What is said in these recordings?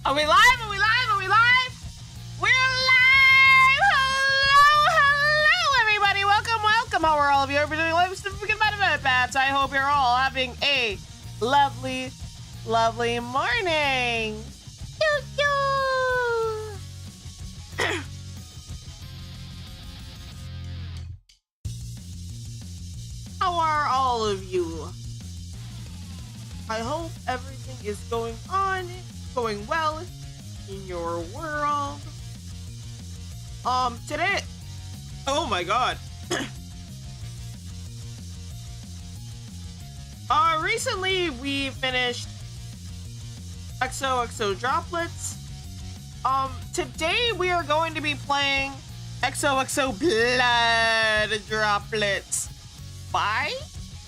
Are we live? Are we live? Are we live? We're live! Hello, everybody. Welcome, welcome. How are all of you? Everybody doing bats. I hope you're all having a lovely, lovely morning. How are all of you? I hope everything is going well in your world. Today, oh my god. Recently we finished XOXO Droplets. Today we are going to be playing XOXO Blood Droplets. Why?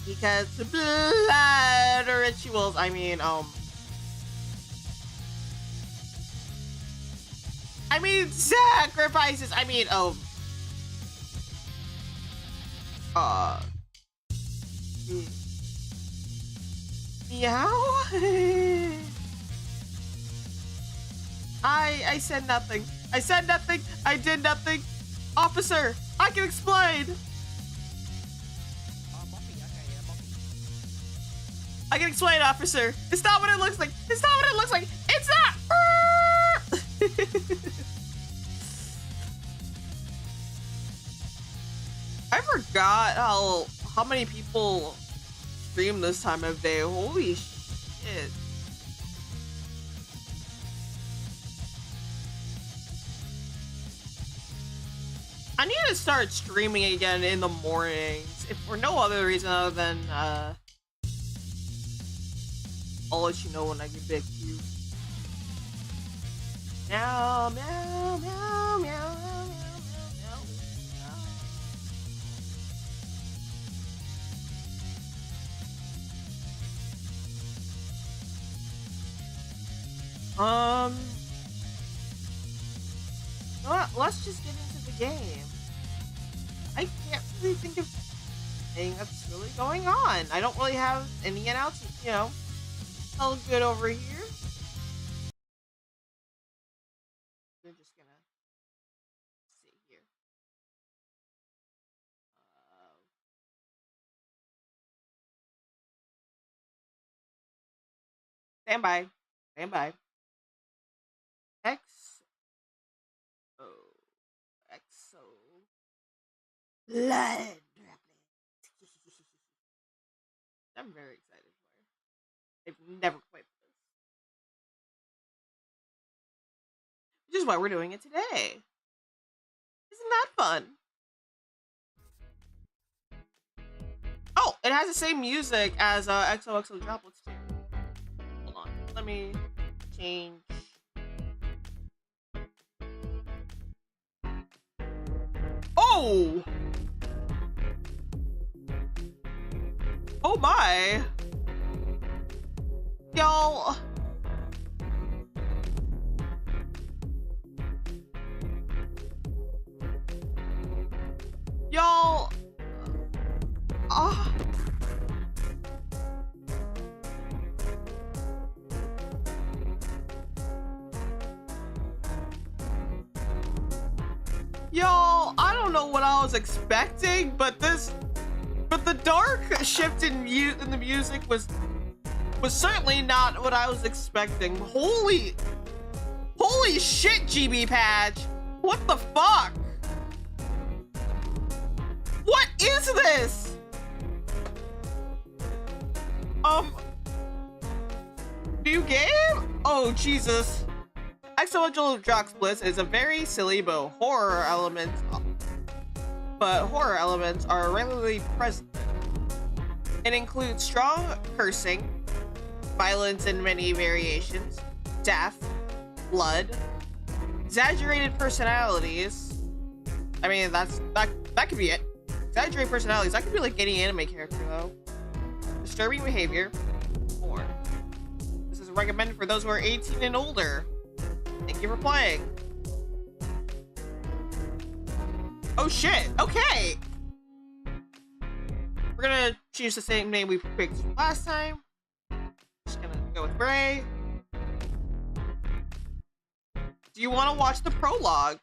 Because blood rituals, I mean sacrifices, meow? I said nothing. I said nothing. I did nothing. Officer, I can explain. I can explain, officer. It's not what it looks like. It's not what it looks like. It's not. I forgot how many people stream this time of day. Holy shit. I need to start streaming again in the mornings, if for no other reason other than I'll let you know when I get back to you. Meow, meow, meow, meow, meow, meow, meow. You know what? Let's just get into the game. I can't really think of anything that's really going on. I don't really have any announcements, you know. All good over here. We're just gonna sit here. Stand by. Stand by. XOXO Blood Droplets. I'm very excited for it. I've never played this. Which is why we're doing it today. Isn't that fun? Oh, it has the same music as XOXO Droplets too. Hold on. Let me change. Oh! Oh my! Y'all. Y'all. Y'all, I don't know what I was expecting, but the dark shift in the music was certainly not what I was expecting. Holy shit, GB Patch! What the fuck? What is this? New game? Oh Jesus. XOXO Droplets is a very silly but horror elements are regularly present. It includes strong cursing, violence in many variations, death, blood, exaggerated personalities. I mean, that could be it. Exaggerated personalities. That could be like any anime character though. Disturbing behavior. Or this is recommended for those who are 18 and older. Thank you for playing. Oh shit, okay. We're gonna choose the same name we picked last time. Just gonna go with Bray. Do you want to watch the prologue?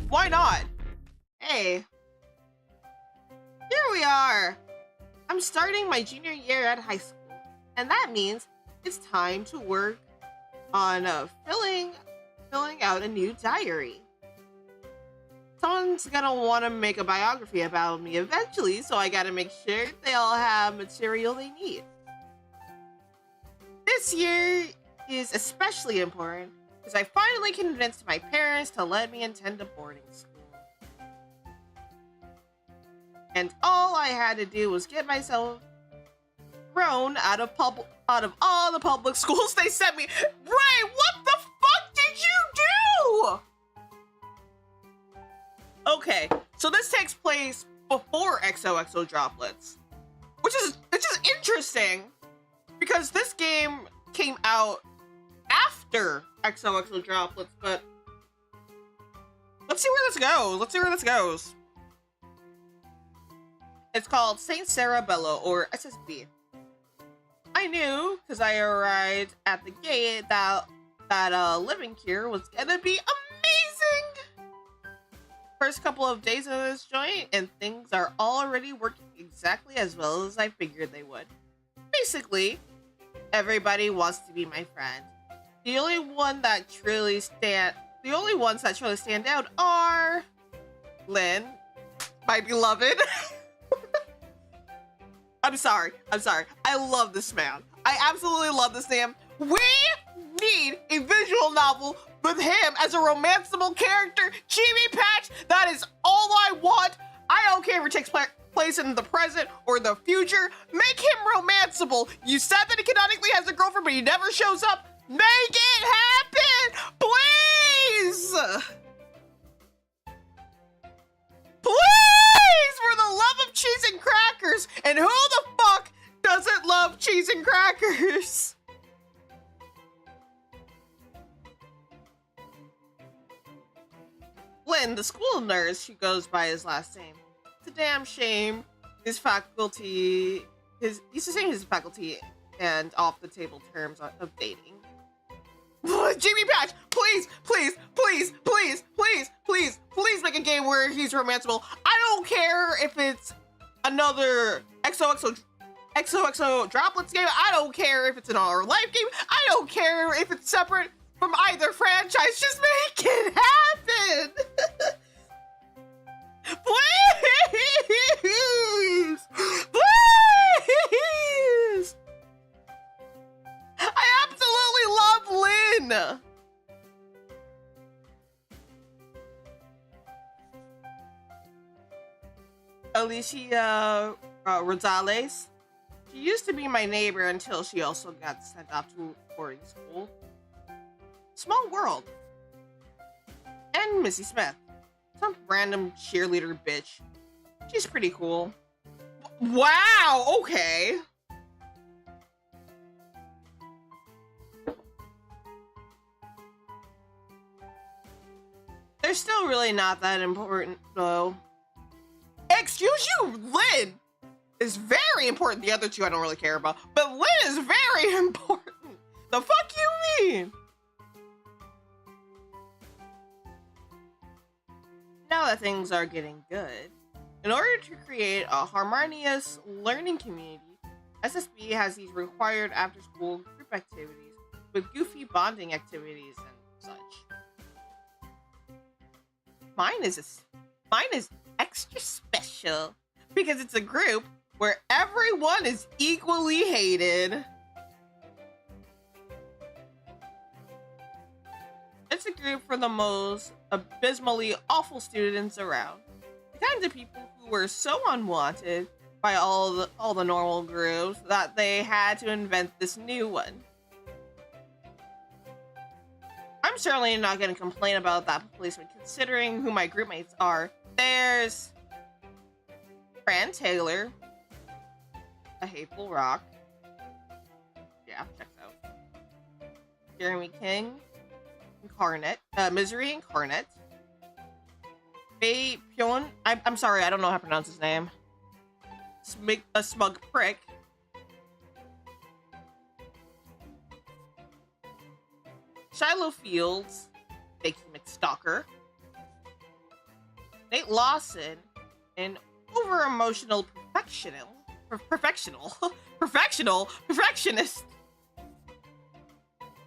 Why not? Hey. Here we are. I'm starting my junior year at high school, and that means it's time to work on filling out a new diary. Someone's gonna want to make a biography about me eventually, so I gotta make sure they all have material they need. This year is especially important because I finally convinced my parents to let me attend a boarding school. And all I had to do was get myself thrown out of all the public schools they sent me. Ray, what the fuck did you do? Okay, so this takes place before XOXO Droplets, which is interesting because this game came out after XOXO Droplets, but let's see where this goes. It's called Saint Sarah Bello, or SSB. I knew because I arrived at the gate that living here was gonna be amazing. First couple of days in this joint, and things are already working exactly as well as I figured they would. Basically, everybody wants to be my friend. The only ones that truly stand out are Lynn, my beloved. I'm sorry. I love this man. I absolutely love this man. We need a visual novel with him as a romanceable character. Jimmy Patch, that is all I want. I don't care if it takes place in the present or the future. Make him romanceable. You said that he canonically has a girlfriend, but he never shows up. Make it happen, please. Please, for the love of cheese and crackers. And who the fuck doesn't love cheese and crackers? Lynn, the school nurse who goes by his last name. It's a damn shame his faculty, he's saying his faculty and off the table terms of dating. Jimmy Patch, please make a game where he's romanceable. I don't care if it's another XOXO Droplets game. I don't care if it's an all life game. I don't care if it's separate from either franchise. Just make it happen. Please. I absolutely love Lynn. Alicia Rosales. She used to be my neighbor until she also got sent off to boarding school. Small world. And Missy Smith. Some random cheerleader bitch. She's pretty cool. Wow, okay. They're still really not that important, though. Excuse you, Lynn is very important. The other two I don't really care about, but Lynn is very important. The fuck you mean? Now that things are getting good, in order to create a harmonious learning community, SSB has these required after-school group activities with goofy bonding activities and such. Mine is extra special because it's a group where everyone is equally hated. It's a group for the most abysmally awful students around. The kinds of people who were so unwanted by all the normal groups that they had to invent this new one. I'm certainly not going to complain about that placement considering who my group mates are. There's Fran Taylor, A Hateful Rock. Yeah, checks out. Jeremy King, Incarnate, Misery Incarnate. Bae Pyeon, I'm sorry, I don't know how to pronounce his name. A Smug Prick. Shiloh Fields, Vicky McStalker, Nate Lawson, an over-emotional perfectionist,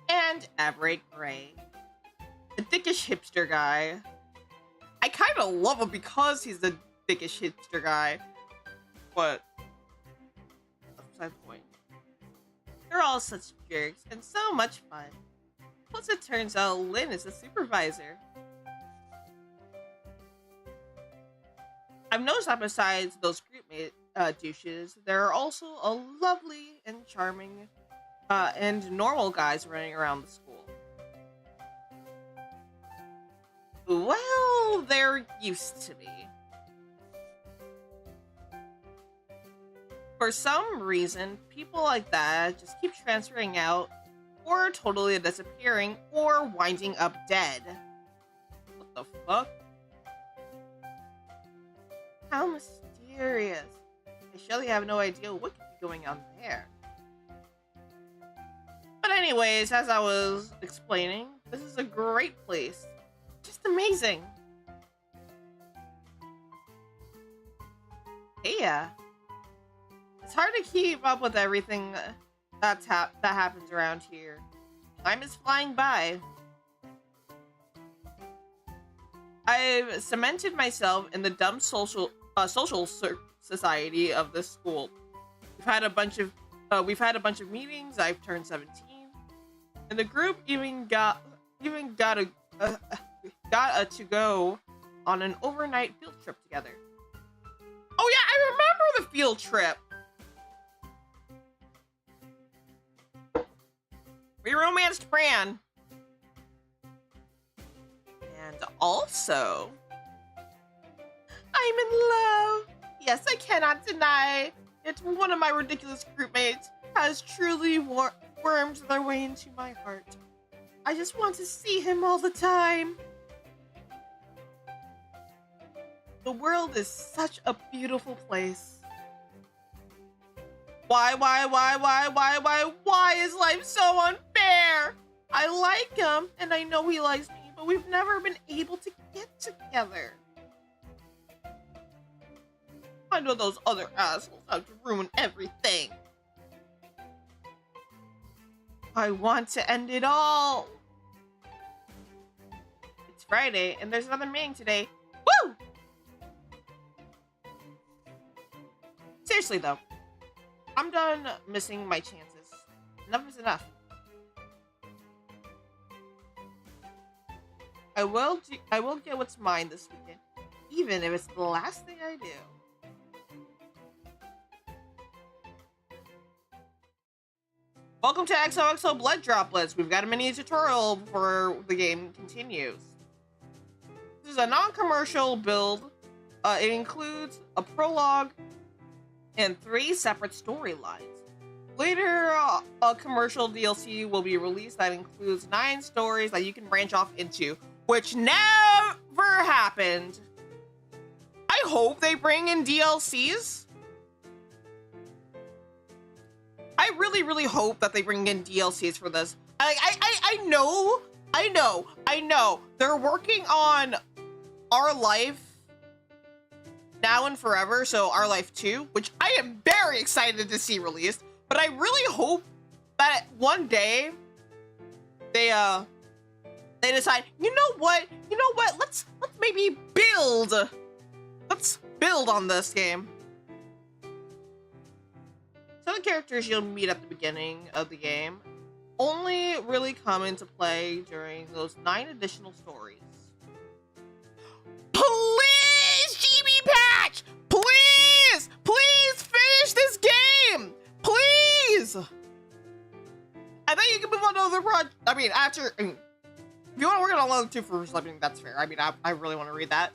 and Everett Gray, a dickish hipster guy. I kind of love him because he's a dickish hipster guy, but that's beside the point. They're all such jerks and so much fun. Plus, it turns out Lynn is a supervisor. I've noticed that besides those groupmate douches, there are also a lovely and charming and normal guys running around the school. Well, there used to be. For some reason, people like that just keep transferring out, or totally disappearing, or winding up dead. What the fuck? How mysterious. I surely have no idea what could be going on there. But anyways, as I was explaining, this is a great place. Just amazing. Hey, yeah. It's hard to keep up with everything that happens around here. Time is flying by. I've cemented myself in the dumb social society of this school. We've had a bunch of meetings. I've turned 17, and the group even got to go on an overnight field trip together. Oh yeah, I remember the field trip. We romanced Fran. And also, I'm in love. Yes, I cannot deny it. One of my ridiculous groupmates has truly wormed their way into my heart. I just want to see him all the time. The world is such a beautiful place. Why is life so unfair? I like him, and I know he likes me, but we've never been able to get together. I know those other assholes have to ruin everything. I want to end it all. It's Friday, and there's another meeting today. Woo! Seriously, though. I'm done missing my chances. Enough is enough. I will get what's mine this weekend, even if it's the last thing I do. Welcome to XOXO Blood Droplets. We've got a mini tutorial before the game continues. This is a non-commercial build. It includes a prologue and 3 separate storylines. Later, a commercial DLC will be released that includes 9 stories that you can branch off into, which never happened. I hope they bring in DLCs. I really hope that they bring in DLCs for this. I know. They're working on Our Life Now and Forever, so Our Life 2, which I am very excited to see released. But I really hope that one day they decide, you know what? Let's maybe build. Let's build on this game. Some of the characters you'll meet at the beginning of the game only really come into play during those 9 additional stories. Please, GB Patch! Please finish this game! Please! I think you can move on to other project. I mean, if you want to work on Level 2 for Sleeping, that's fair. I mean, I really want to read that.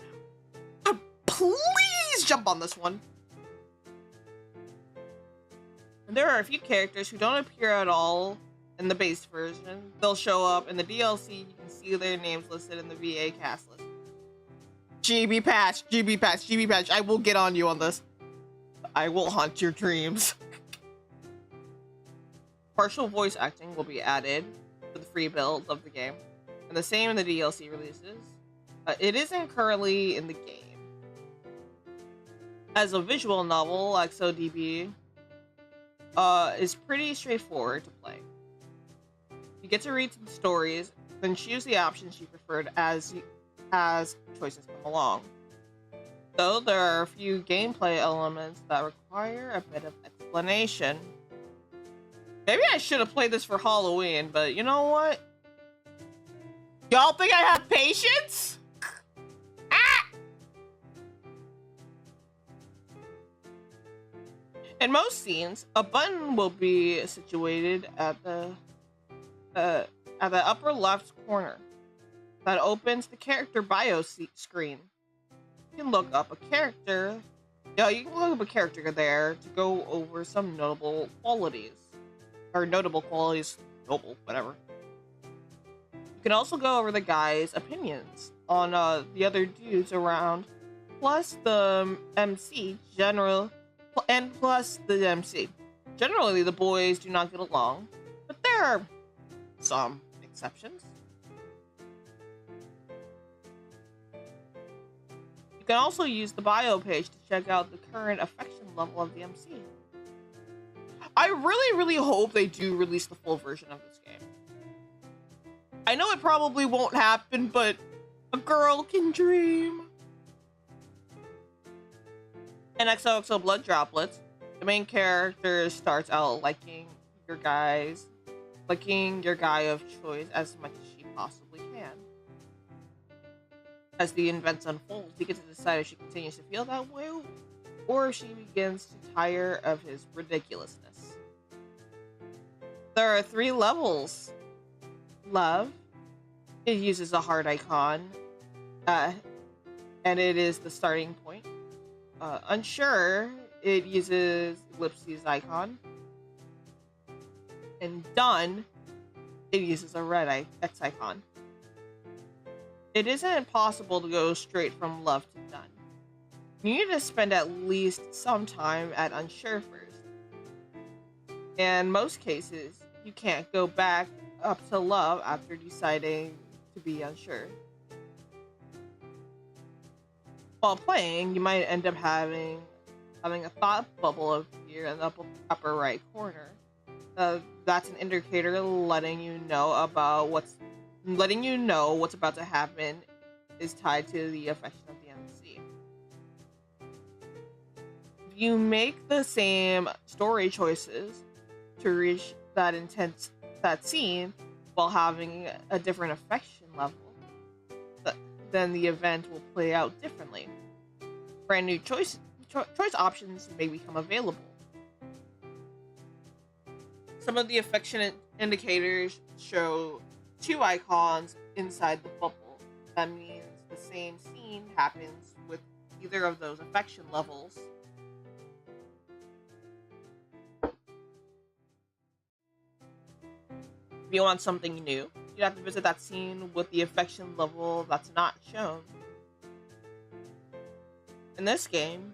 But please jump on this one. And there are a few characters who don't appear at all in the base version. They'll show up in the DLC. You can see their names listed in the VA cast list. GB Patch, I will get on you on this. I will haunt your dreams. Partial voice acting will be added for the free build of the game, and the same in the DLC releases. It isn't currently in the game. As a visual novel, XODB is pretty straightforward to play. You get to read some stories, then choose the options you preferred as choices come along. Though there are a few gameplay elements that require a bit of explanation. Maybe I should have played this for Halloween, but you know what? Y'all think I have patience? Ah! In most scenes, a button will be situated at the upper left corner that opens the character bio screen. You can look up a character. Yeah, you can look up a character there to go over some notable qualities. Or notable qualities, noble, whatever. You can also go over the guy's opinions on the other dudes around, plus the MC plus the MC. Generally, the boys do not get along, but there are some exceptions. You can also use the bio page to check out the current affection level of the MC. I really hope they do release the full version of this game. I know it probably won't happen, but a girl can dream. In XOXO Blood Droplets, the main character starts out liking your guy of choice as much as she possibly can. As the events unfold, he gets to decide if she continues to feel that way or if she begins to tire of his ridiculousness. There are 3 levels. Love. It uses a heart icon, and it is the starting point. Unsure, it uses ellipses icon. And done, it uses a red X icon. It isn't possible to go straight from love to done. You need to spend at least some time at unsure first. In most cases, you can't go back up to love after deciding to be unsure. While playing, you might end up having a thought bubble appear in the upper right corner. That's an indicator letting you know what's about to happen is tied to the affection of the MC. You make the same story choices to reach that scene while having a different affection level, then the event will play out differently. Brand new choice options may become available. Some of the affection indicators show 2 icons inside the bubble. That means the same scene happens with either of those affection levels. If you want something new, you'd have to visit that scene with the affection level that's not shown. In this game,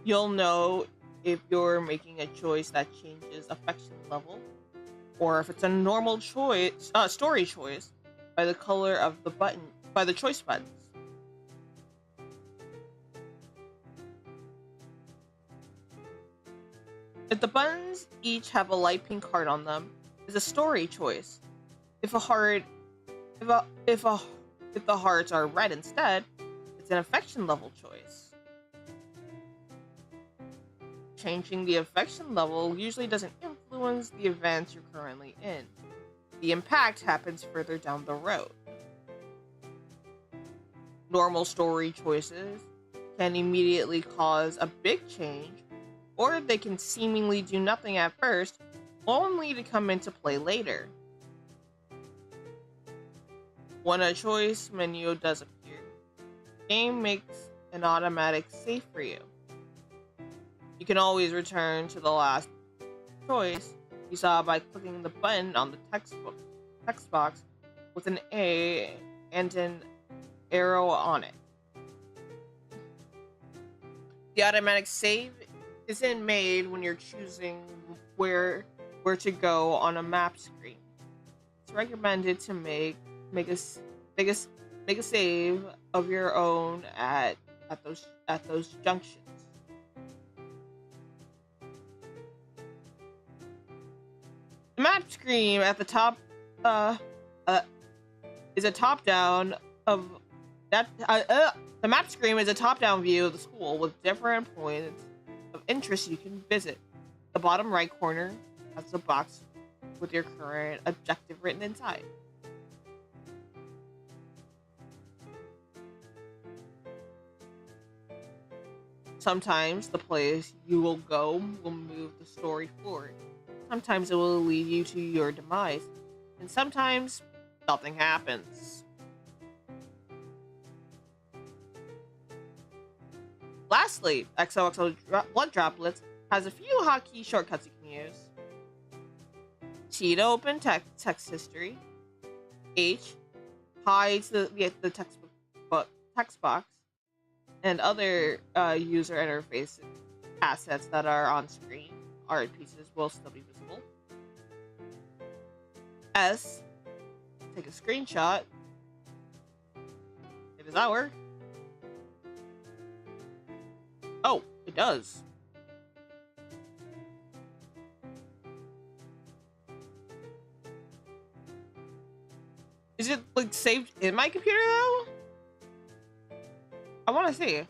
you'll know if you're making a choice that changes affection level, or if it's a normal choice, story choice, by the color of the button, by the choice buttons. If the buttons each have a light pink heart on them, it's a story choice. If the hearts are red instead, it's an affection level choice. Changing the affection level usually doesn't influence the events you're currently in. The impact happens further down the road. Normal story choices can immediately cause a big change, or they can seemingly do nothing at first, only to come into play later. When a choice menu does appear, the game makes an automatic save for you. You can always return to the last choice you saw by clicking the button on the text box with an A and an arrow on it. The automatic save isn't made when you're choosing where to go on a map screen. it's recommended to make a s- make a s- make a save of your own at those junctions. The map screen at the top uh, uh, is a top down of that. The map screen is a top down view of the school with different points of interest you can visit. The bottom right corner has a box with your current objective written inside. Sometimes the place you will go will move the story forward. Sometimes it will lead you to your demise. And sometimes nothing happens. Lastly, XOXO Blood Droplets has a few hotkey shortcuts you can use. T to open text history. H hides the text box and other user interface assets that are on screen. Art pieces will still be visible. S, take a screenshot. Does that work? Oh, it does. Is it like saved in my computer though? I want to see.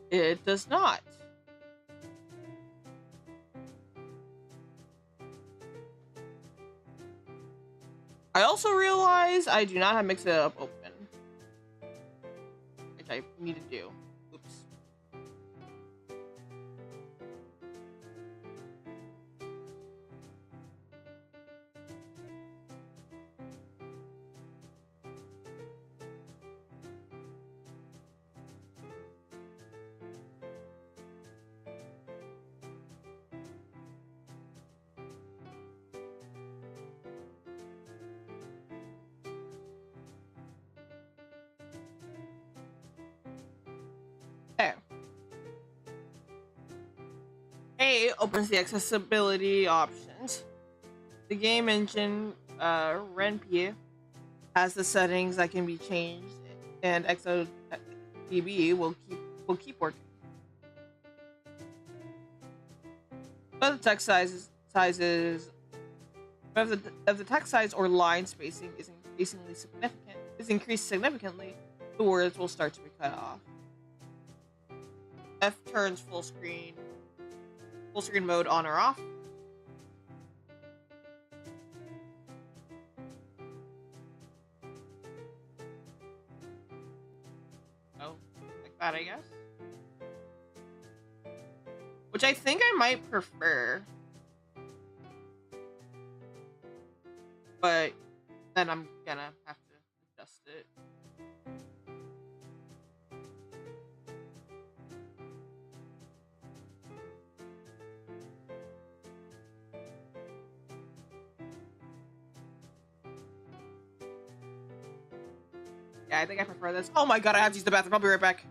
It does not. I also realize I do not have Mix It Up open, which I need to do. Oops. There. A opens the accessibility options. The game engine, Renpy, has the settings that can be changed, and XODB will keep working. But the text sizes if the text size or line spacing is increased significantly, the words will start to be cut off. F turns full screen mode on or off. Oh, like that, I guess. Which I think I might prefer. But then I'm gonna have to adjust it. Yeah, I think I prefer this. Oh my god, I have to use the bathroom. I'll be right back.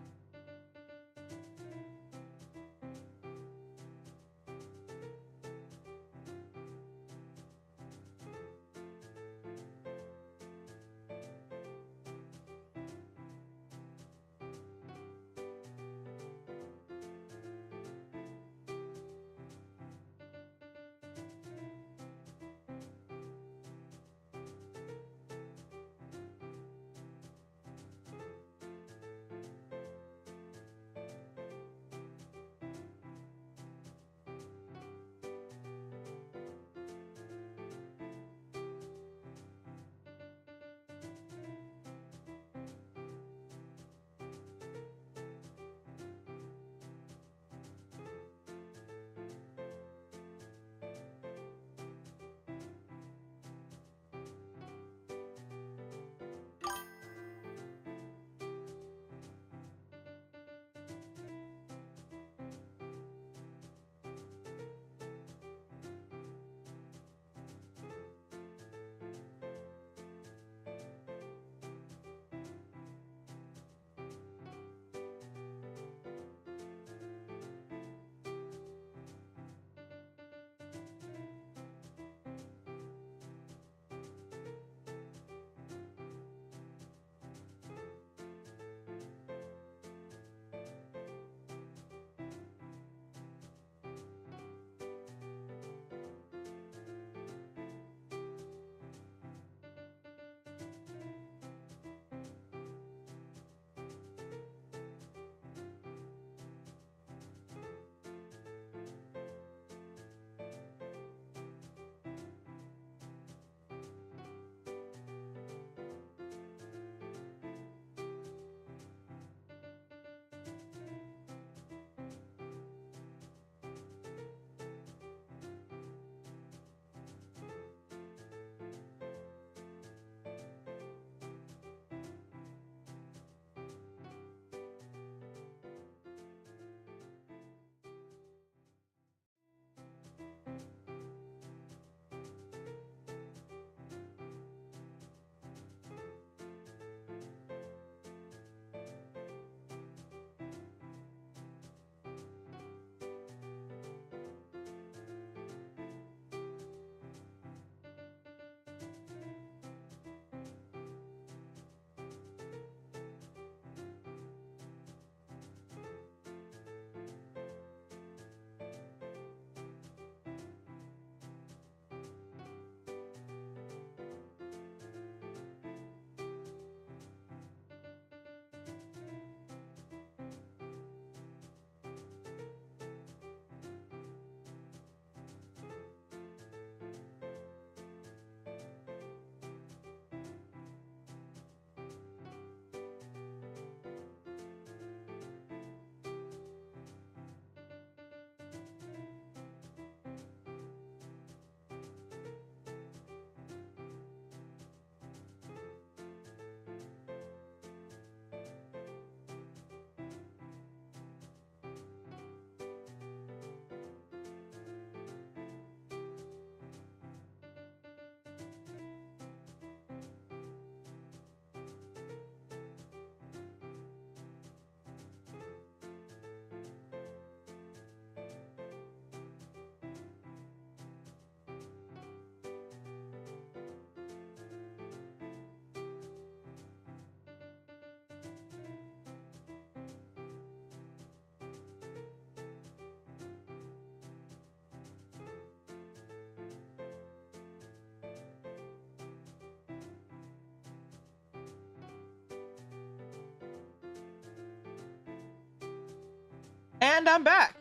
And I'm back.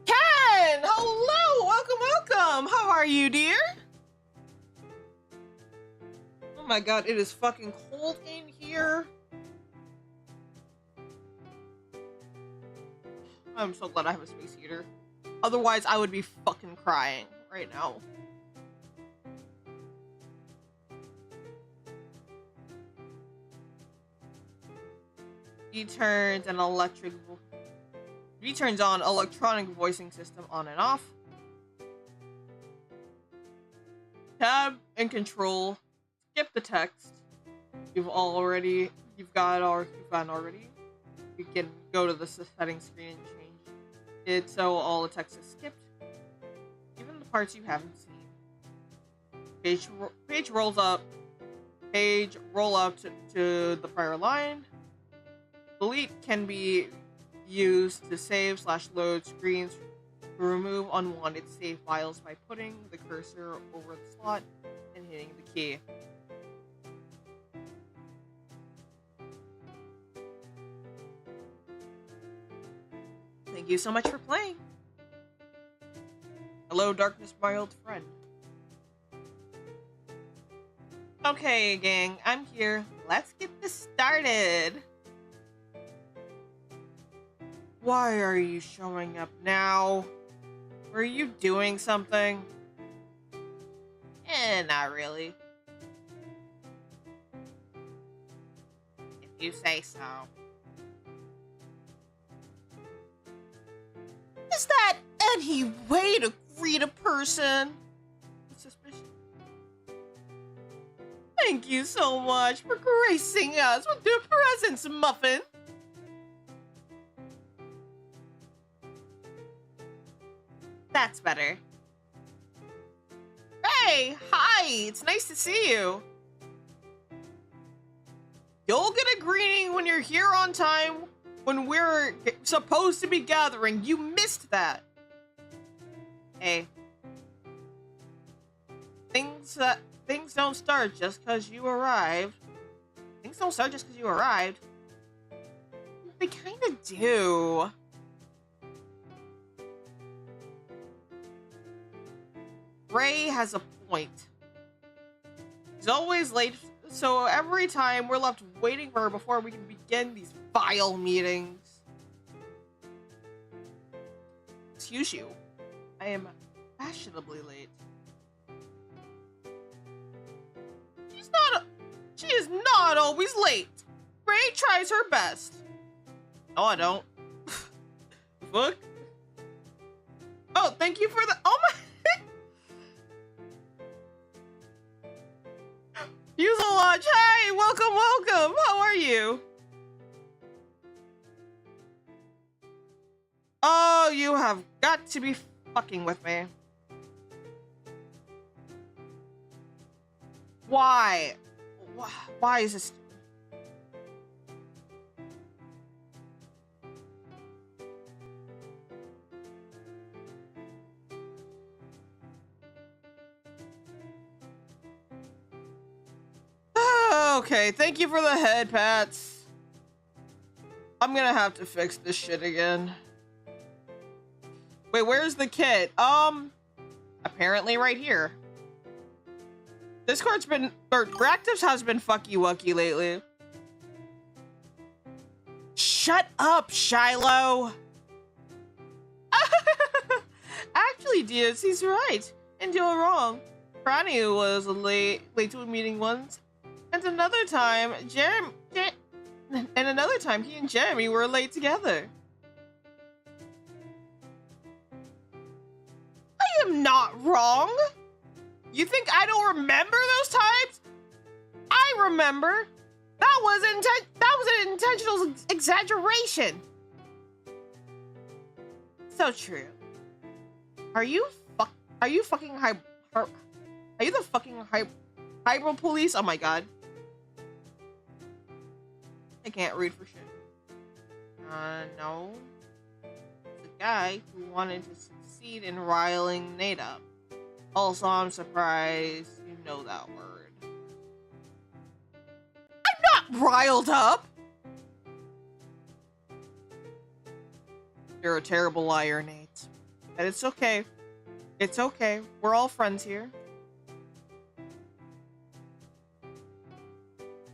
Ken! Hello! Welcome! How are you, dear? Oh my god, it is fucking cold in here. I'm so glad I have a space heater. Otherwise, I would be fucking crying right now. He turns on electronic voicing system on and off. Tab and control. Skip the text. You've gotten already. You can go to the settings screen and change it so all the text is skipped, even the parts you haven't seen. Page roll up to the prior line. Delete can be used to save/load screens, to remove unwanted save files by putting the cursor over the slot and hitting the key. Thank you so much for playing. Hello, darkness, my old friend. Okay, gang, I'm here. Let's get this started. Why are you showing up now? Were you doing something? Not really. If you say so. Is that any way to greet a person? Suspicious. Thank you so much for gracing us with your presence, Muffin. That's better. Hey, hi, it's nice to see you. You'll get a greeting when you're here on time, when we're supposed to be gathering. You missed that. Hey. Things don't start just because you arrived. Things don't start just because you arrived. They kind of do. Ray has a point. She's always late, so every time we're left waiting for her before we can begin these vile meetings. Excuse you. I am fashionably late. She is not always late. Ray tries her best. No, I don't. Fuck. Oh, thank you for the. Oh my. Use a launch. Hi, welcome. How are you? Oh, you have got to be fucking with me. Why? Why is this? Okay, thank you for the head pats. I'm gonna have to fix this shit again. Wait, where's the kit? Apparently right here. Discord's been, or Bractives has been fucky-wucky lately. Shut up, Shiloh! Actually, Diaz, he's right. And you're wrong. Franny was late to a meeting once. And another time, he and Jeremy were late together. I am not wrong. You think I don't remember those times? I remember. That was an intentional exaggeration. So true. Are you the fucking hybrid police? Oh my god. I can't read for shit. No. It's a guy who wanted to succeed in riling Nate up. Also, I'm surprised you know that word. I'm not riled up! You're a terrible liar, Nate. And it's okay. It's okay. We're all friends here.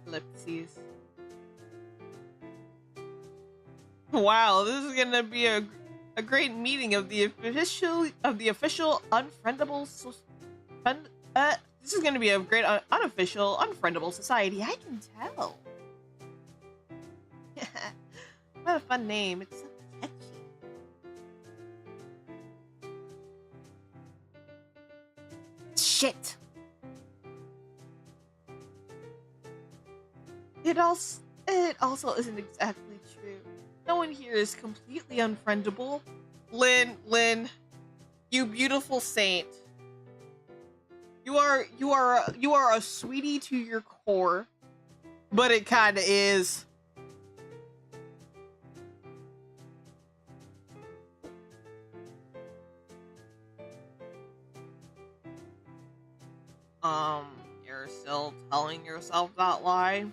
Ellipses. Wow, this is gonna be a great meeting of the official unfriendable this is gonna be a great unofficial unfriendable society. I can tell. What a fun name. It's so catchy. Shit. It also isn't exactly true. No one here is completely unfriendable. Lynn, you beautiful saint. You are a sweetie to your core, but it kind of is. You're still telling yourself that lie?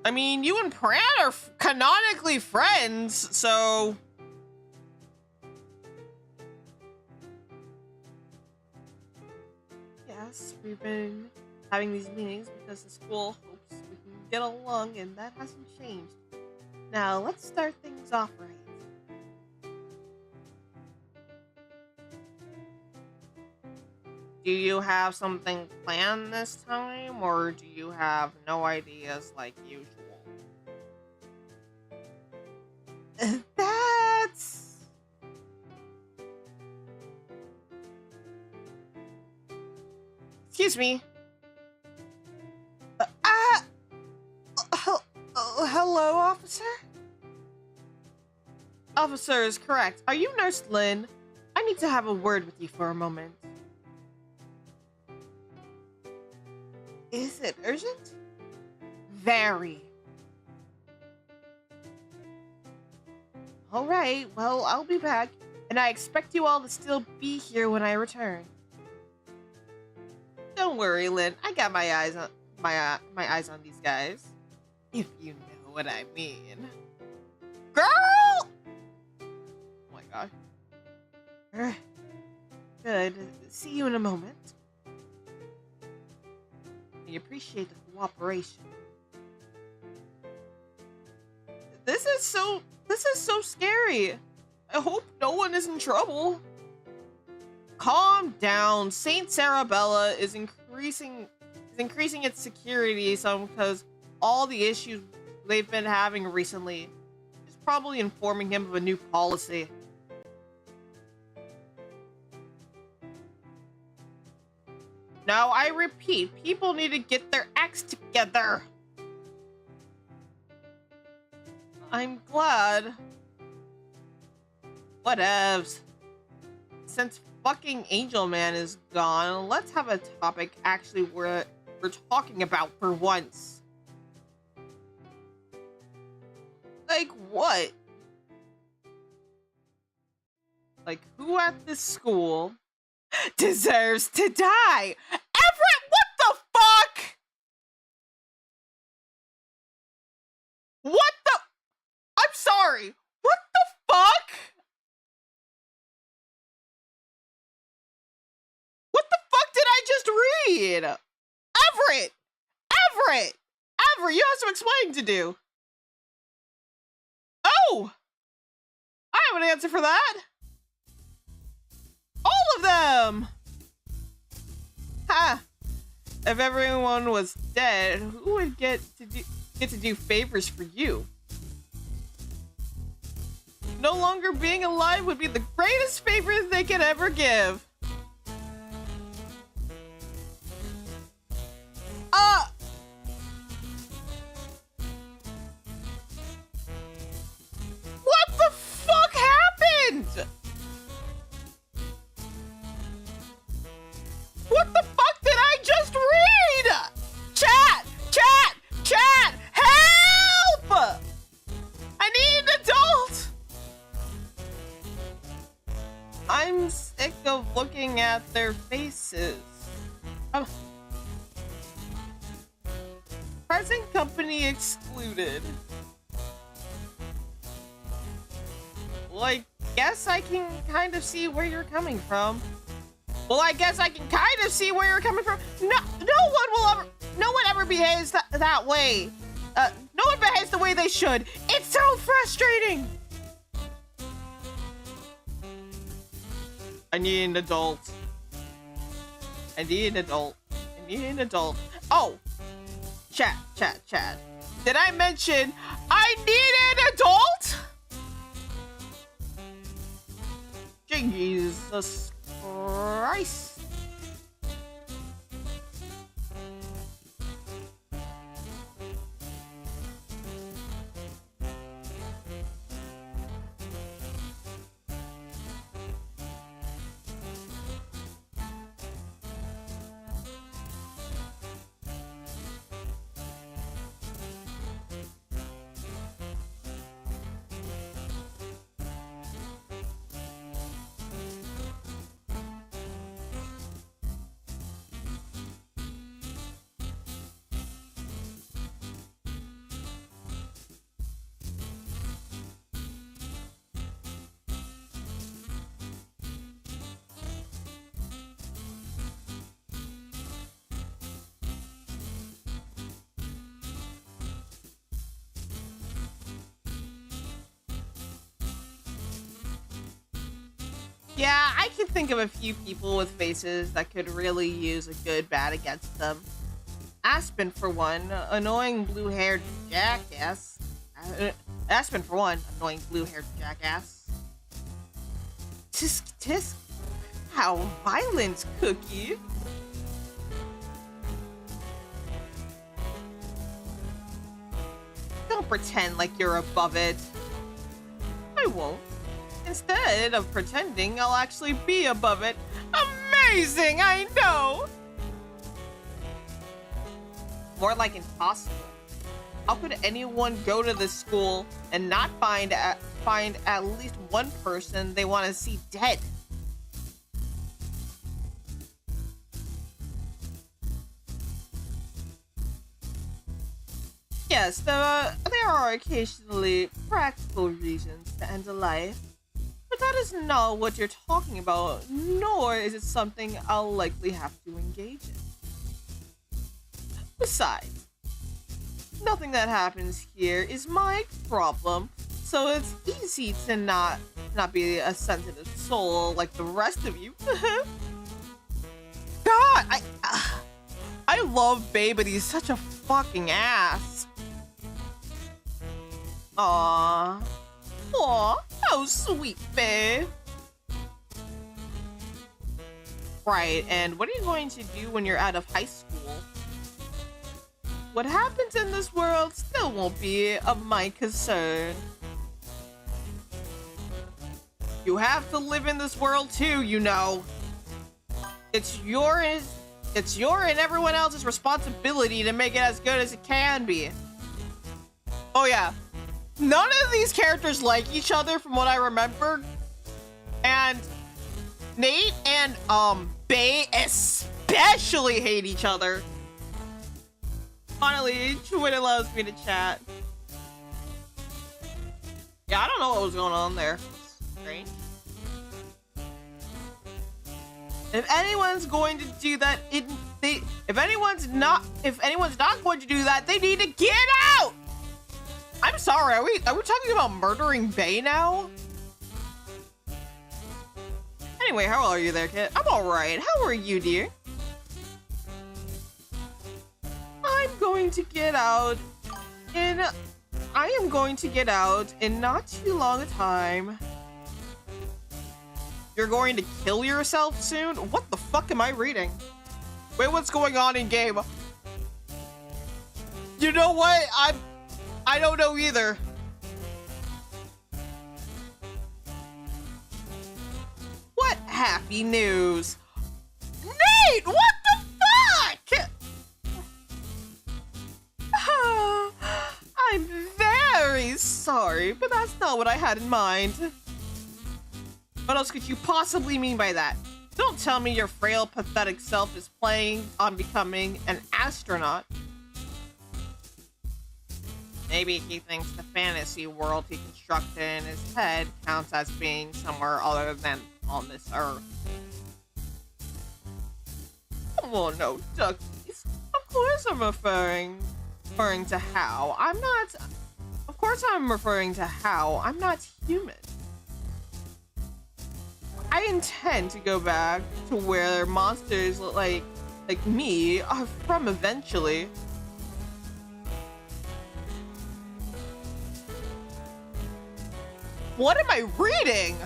I mean, you and Pran are canonically friends, so... Yes, we've been having these meetings because the school hopes we can get along, and that hasn't changed. Now, let's start things off right. Do you have something planned this time, or do you have no ideas like usual? That's... Excuse me. Hello, officer? Officer is correct. Are you Nurse Lynn? I need to have a word with you for a moment. Is it urgent? Very. Alright, well, I'll be back, and I expect you all to still be here when I return. Don't worry, Lynn. I got my eyes on my eyes on these guys. If you know what I mean. Girl! Oh my god. Good. See you in a moment. I appreciate the cooperation. This is so scary. I hope no one is in trouble. Calm down. Saint Sarabella is increasing its security some because all the issues they've been having recently. Is probably informing him of a new policy. Now, I repeat, people need to get their acts together. I'm glad. Whatevs. Since fucking Angel Man is gone, let's have a topic actually we're talking about for once. Like what? Like who at this school deserves to die? Everett, what the fuck? What the? I'm sorry. What the fuck? What the fuck did I just read? Everett! Everett! Everett, you have some explaining to do. Oh! I have an answer for that. All of them! Ha! If everyone was dead, who would get to do favors for you? No longer being alive would be the greatest favor they could ever give. What the fuck happened? What the fuck did I just read? Chat! Chat! Chat! Help! I need an adult! I'm sick of looking at their faces. Present company excluded. Well, I guess I can kind of see where you're coming from. Well, I guess I can kind of see where you're coming from. No one ever behaves that way. No one behaves the way they should. It's so frustrating. I need an adult. I need an adult. I need an adult. Oh, chat. Did I mention I need an adult? Jesus Christ. Yeah, I can think of a few people with faces that could really use a good bat against them. Aspen, for one, annoying blue-haired jackass. Aspen, for one, annoying blue-haired jackass. Tisk, how violent, Cookie. Don't pretend like you're above it. I won't. Instead of pretending, I'll actually be above it. Amazing, I know! More like impossible. How could anyone go to this school and not find at least one person they want to see dead? Yes, there are occasionally practical reasons to end a life. But that is not what you're talking about, nor is it something I'll likely have to engage in. Besides, nothing that happens here is my problem, so it's easy to not be a sensitive soul like the rest of you. God, I love Bae, but he's such a fucking ass. Aww. Aw, how sweet, babe. Right, and what are you going to do when you're out of high school? What happens in this world still won't be of my concern. You have to live in this world too, you know. It's your and everyone else's responsibility to make it as good as it can be. Oh yeah. None of these characters like each other from what I remember. And Nate and Bae especially hate each other. Finally, Twitter allows me to chat. Yeah, I don't know what was going on there. Strange. If anyone's going to do that, if anyone's not going to do that, they need to get out. I'm sorry, are we talking about murdering Bae now? Anyway, how are you there, kid? I'm alright. How are you, dear? I am going to get out in not too long a time. You're going to kill yourself soon? What the fuck am I reading? Wait, what's going on in game? You know what? I don't know either. What happy news? Nate, what the fuck? I'm very sorry, but that's not what I had in mind. What else could you possibly mean by that? Don't tell me your frail, pathetic self is planning on becoming an astronaut. Maybe he thinks the fantasy world he constructed in his head counts as being somewhere other than on this earth. Oh no, duckies. Of course I'm referring to how. Of course I'm referring to how. I'm not human. I intend to go back to where monsters like me are from eventually. What am I reading?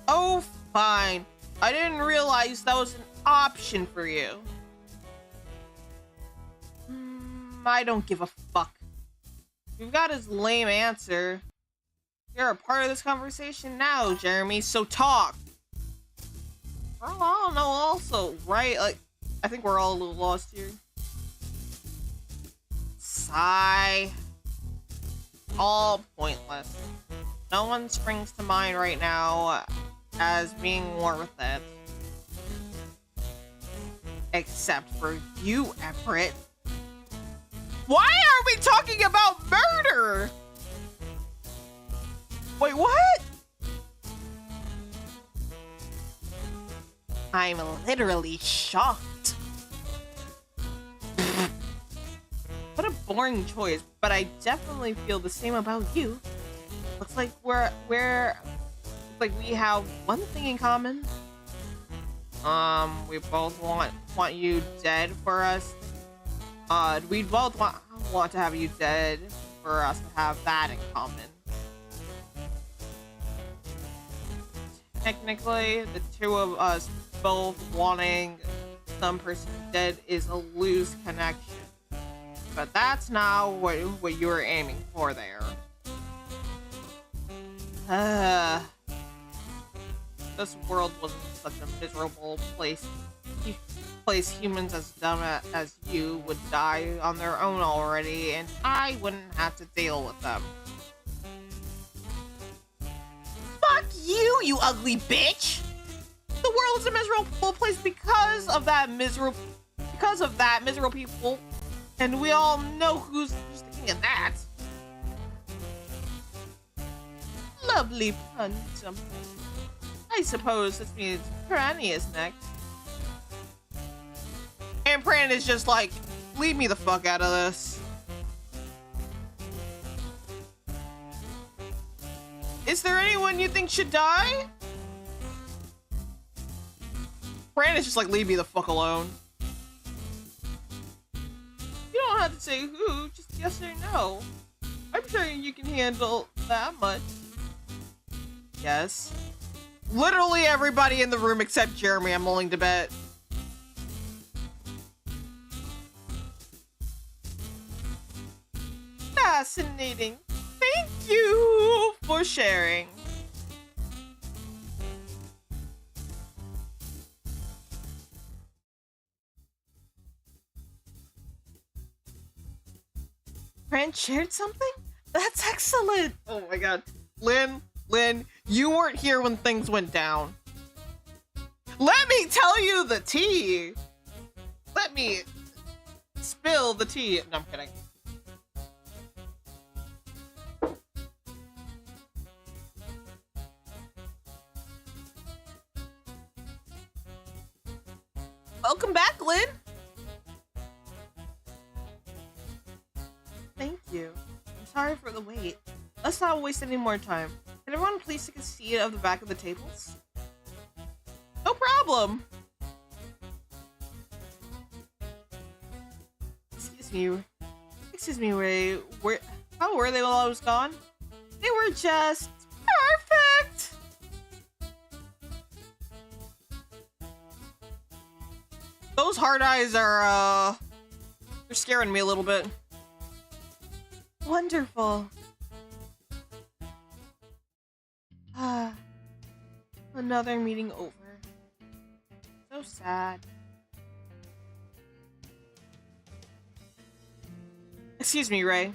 Oh, fine. I didn't realize that was an option for you. I don't give a fuck. You've got his lame answer. You're a part of this conversation now, Jeremy, so talk. Well, I don't know also, right? Like, I think we're all a little lost here. Sigh. All pointless. No one springs to mind right now as being worth it. Except for you, Everett. Why are we talking about murder? Wait, what? I'm literally shocked. What a boring choice, but I definitely feel the same about you. Looks like we have one thing in common. We both want you dead for us. We both want to have you dead for us to have that in common. Technically, the two of us both wanting some person dead is a loose connection. But that's not what you were aiming for there. This world wasn't such a miserable place. Humans as dumb as you would die on their own already, and I wouldn't have to deal with them. Fuck you, you ugly bitch! The world's a miserable place because of that miserable people, and we all know who's thinking of that. Lovely pun, something. I suppose this means Pranny is next. And Pran is just like, leave me the fuck out of this. Is there anyone you think should die? Pran is just like, leave me the fuck alone. You don't have to say who, just yes or no. I'm sure you can handle that much. Yes. Literally everybody in the room except Jeremy, I'm willing to bet. Fascinating. Thank you for sharing. Fran shared something? That's excellent. Oh my god. Lynn, you weren't here when things went down. Let me tell you the tea. Let me spill the tea. No, I'm kidding. Welcome back, Lynn. Thank you. I'm sorry for the wait. Let's not waste any more time. Can everyone please take a seat at the back of the tables? No problem. Excuse me, Ray. How were they while I was gone? They were just perfect. Those hard eyes are, they're scaring me a little bit. Wonderful. Another meeting over. So sad. Excuse me, Ray.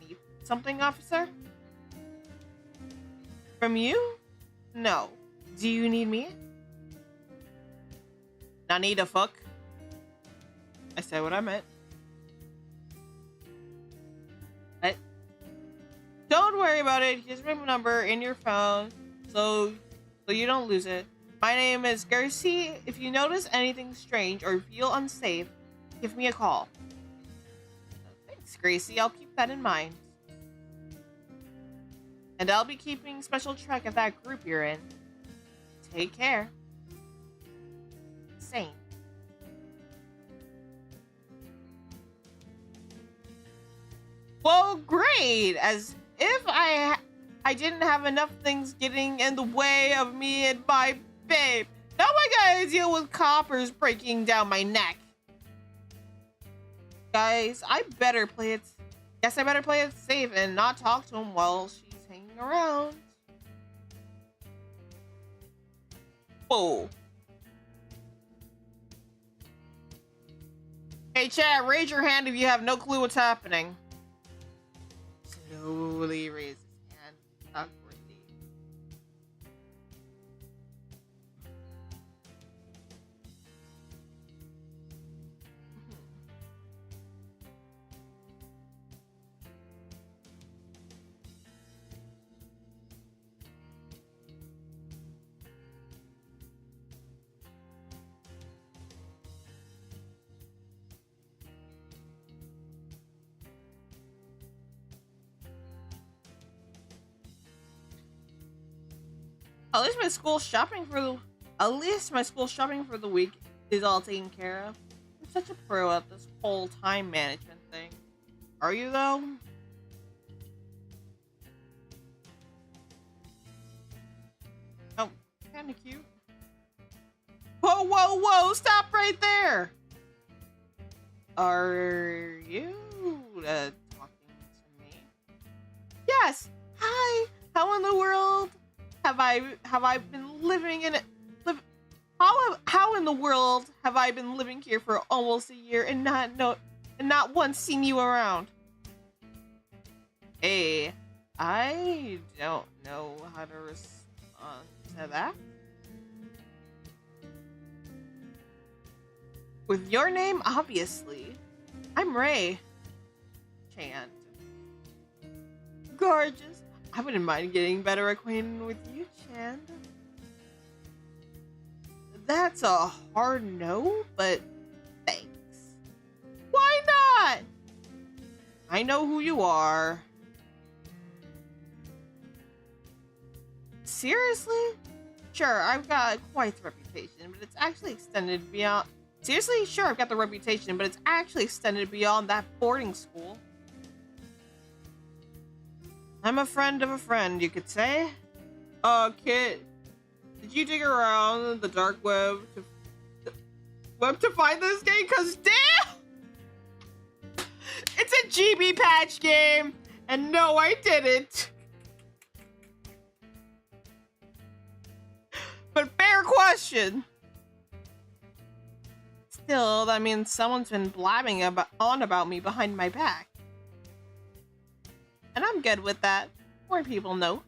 Need something, officer? From you? No. Do you need me? Not need a fuck. I said what I meant. What? Don't worry about it. Here's my number in your phone, so you don't lose it. My name is Garcia. If you notice anything strange or feel unsafe, give me a call. Thanks, Gracie. I'll keep that in mind. And I'll be keeping special track of that group you're in. Take care. Same. Well, great. As if I didn't have enough things getting in the way of me and my babe. Now I gotta deal with coppers breaking down my neck. Guys, I better play it. Guess I better play it safe and not talk to him while she's hanging around. Whoa. Hey, chat, raise your hand if you have no clue what's happening. Slowly raise his hand awkwardly. At least my school shopping for the week is all taken care of. I'm such a pro at this whole time management thing. Are you though? Oh, kinda cute. Whoa, whoa, whoa! Stop right there! Are you talking to me? Yes. Hi. How in the world have I been living in it? How in the world have I been living here for almost a year and not once seen you around? Hey, I don't know how to respond to that. With your name, obviously. I'm Ray. Chant. Gorgeous. I wouldn't mind getting better acquainted with you, Chand. That's a hard no, but thanks. Why not? I know who you are. Seriously? Sure, I've got quite the reputation, but it's actually extended beyond... Seriously? Sure, I've got the reputation, but it's actually extended beyond that boarding school. I'm a friend of a friend, you could say. Kit, did you dig around the dark web to find this game? Cause damn! It's a GB patch game! And no, I didn't! But fair question! Still, that means someone's been blabbing on about me behind my back. And I'm good with that. More people know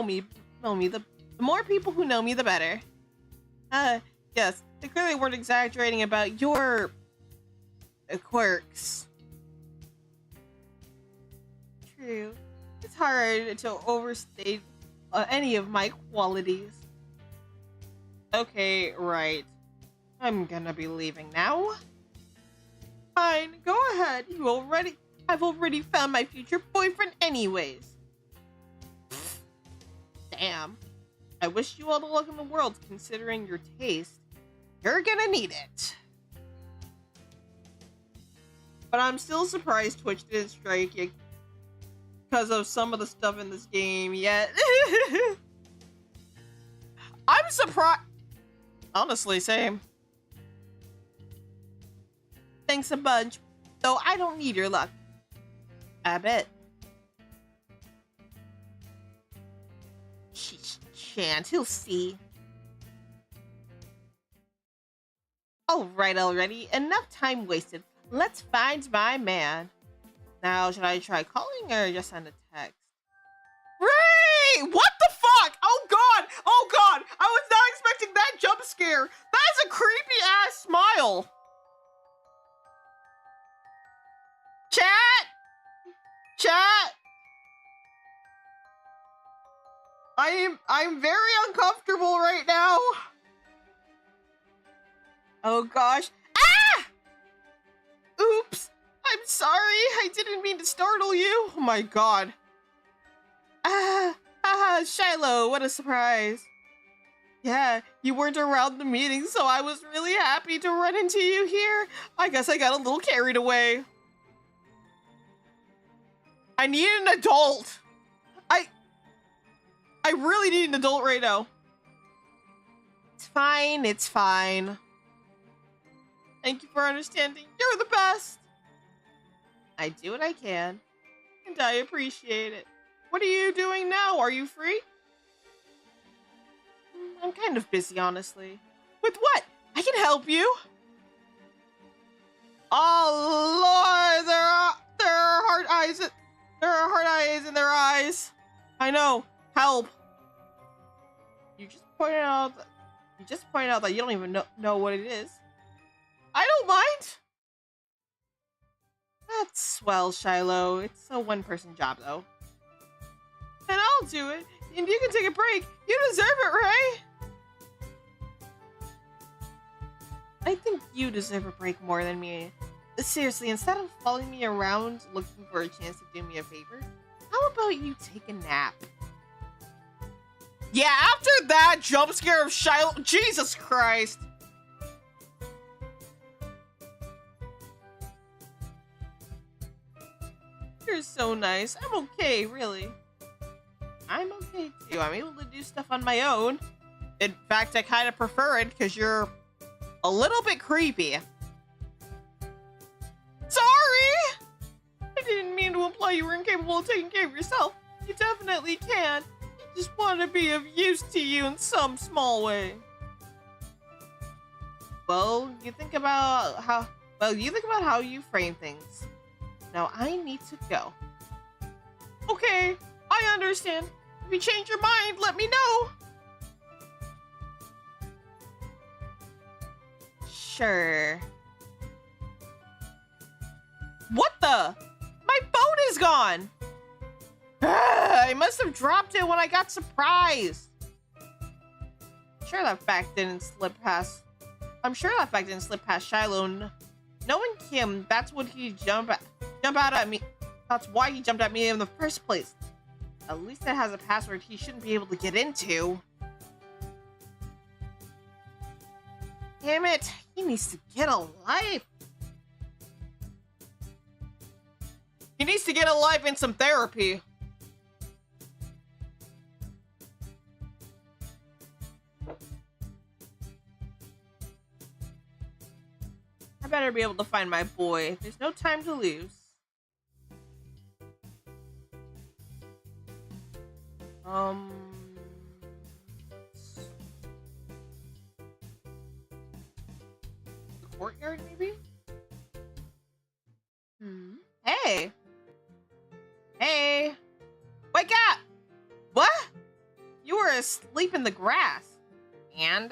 me. The more people who know me, the better. Yes, they clearly weren't exaggerating about your quirks. True. It's hard to overstate any of my qualities. Okay, right. I'm gonna be leaving now. Fine, go ahead. I've already found my future boyfriend anyways. Damn. I wish you all the luck in the world considering your taste. You're gonna need it. But I'm still surprised Twitch didn't strike you because of some of the stuff in this game yet. I'm surprised. Honestly, same. Thanks a bunch, though I don't need your luck. I bet. Shan't, he'll see. Alright already, enough time wasted. Let's find my man. Now, should I try calling or just send a text? Ray! What the fuck? Oh god! Oh god! I was not expecting that jump scare! That is a creepy ass I'm very uncomfortable right now. Oh gosh. Ah! Oops. I'm sorry. I didn't mean to startle you. Oh my god. Shiloh, what a surprise. Yeah, you weren't around the meeting, so I was really happy to run into you here. I guess I got a little carried away. I need an adult. I really need an adult right now. It's fine, it's fine. Thank you for understanding. You're the best. I do what I can, and I appreciate it. What are you doing now? Are you free? I'm kind of busy, honestly. With what? I can help you. Oh, Lord, there are hard eyes. There are hard eyes in their eyes. I know. Help. You just pointed out that you don't even know what it is. I don't mind. That's swell, Shiloh. It's a one-person job, though. And I'll do it. And you can take a break. You deserve it, right? I think you deserve a break more than me. Seriously, instead of following me around looking for a chance to do me a favor, how about you take a nap? Yeah, after that jump scare of Shiloh, Jesus Christ. You're so nice. I'm okay, really. I'm okay too. I'm able to do stuff on my own. In fact, I kind of prefer it because you're a little bit creepy. Sorry! I didn't mean to imply you were incapable of taking care of yourself. You definitely can. I just want to be of use to you in some small way. Well, you think about how you frame things. Now I need to go. Okay, I understand. If you change your mind, let me know. Sure. What the? My phone is gone. I must have dropped it when I got surprised. I'm sure that fact didn't slip past Shiloh. Knowing Kim, that's what he jump out at me. That's why he jumped at me in the first place. At least it has a password he shouldn't be able to get into. Damn it, he needs to get a life. He needs to get a life and some therapy. I better be able to find my boy. There's no time to lose. The courtyard, maybe? Hey! Hey! Wake up! What? You were asleep in the grass. And?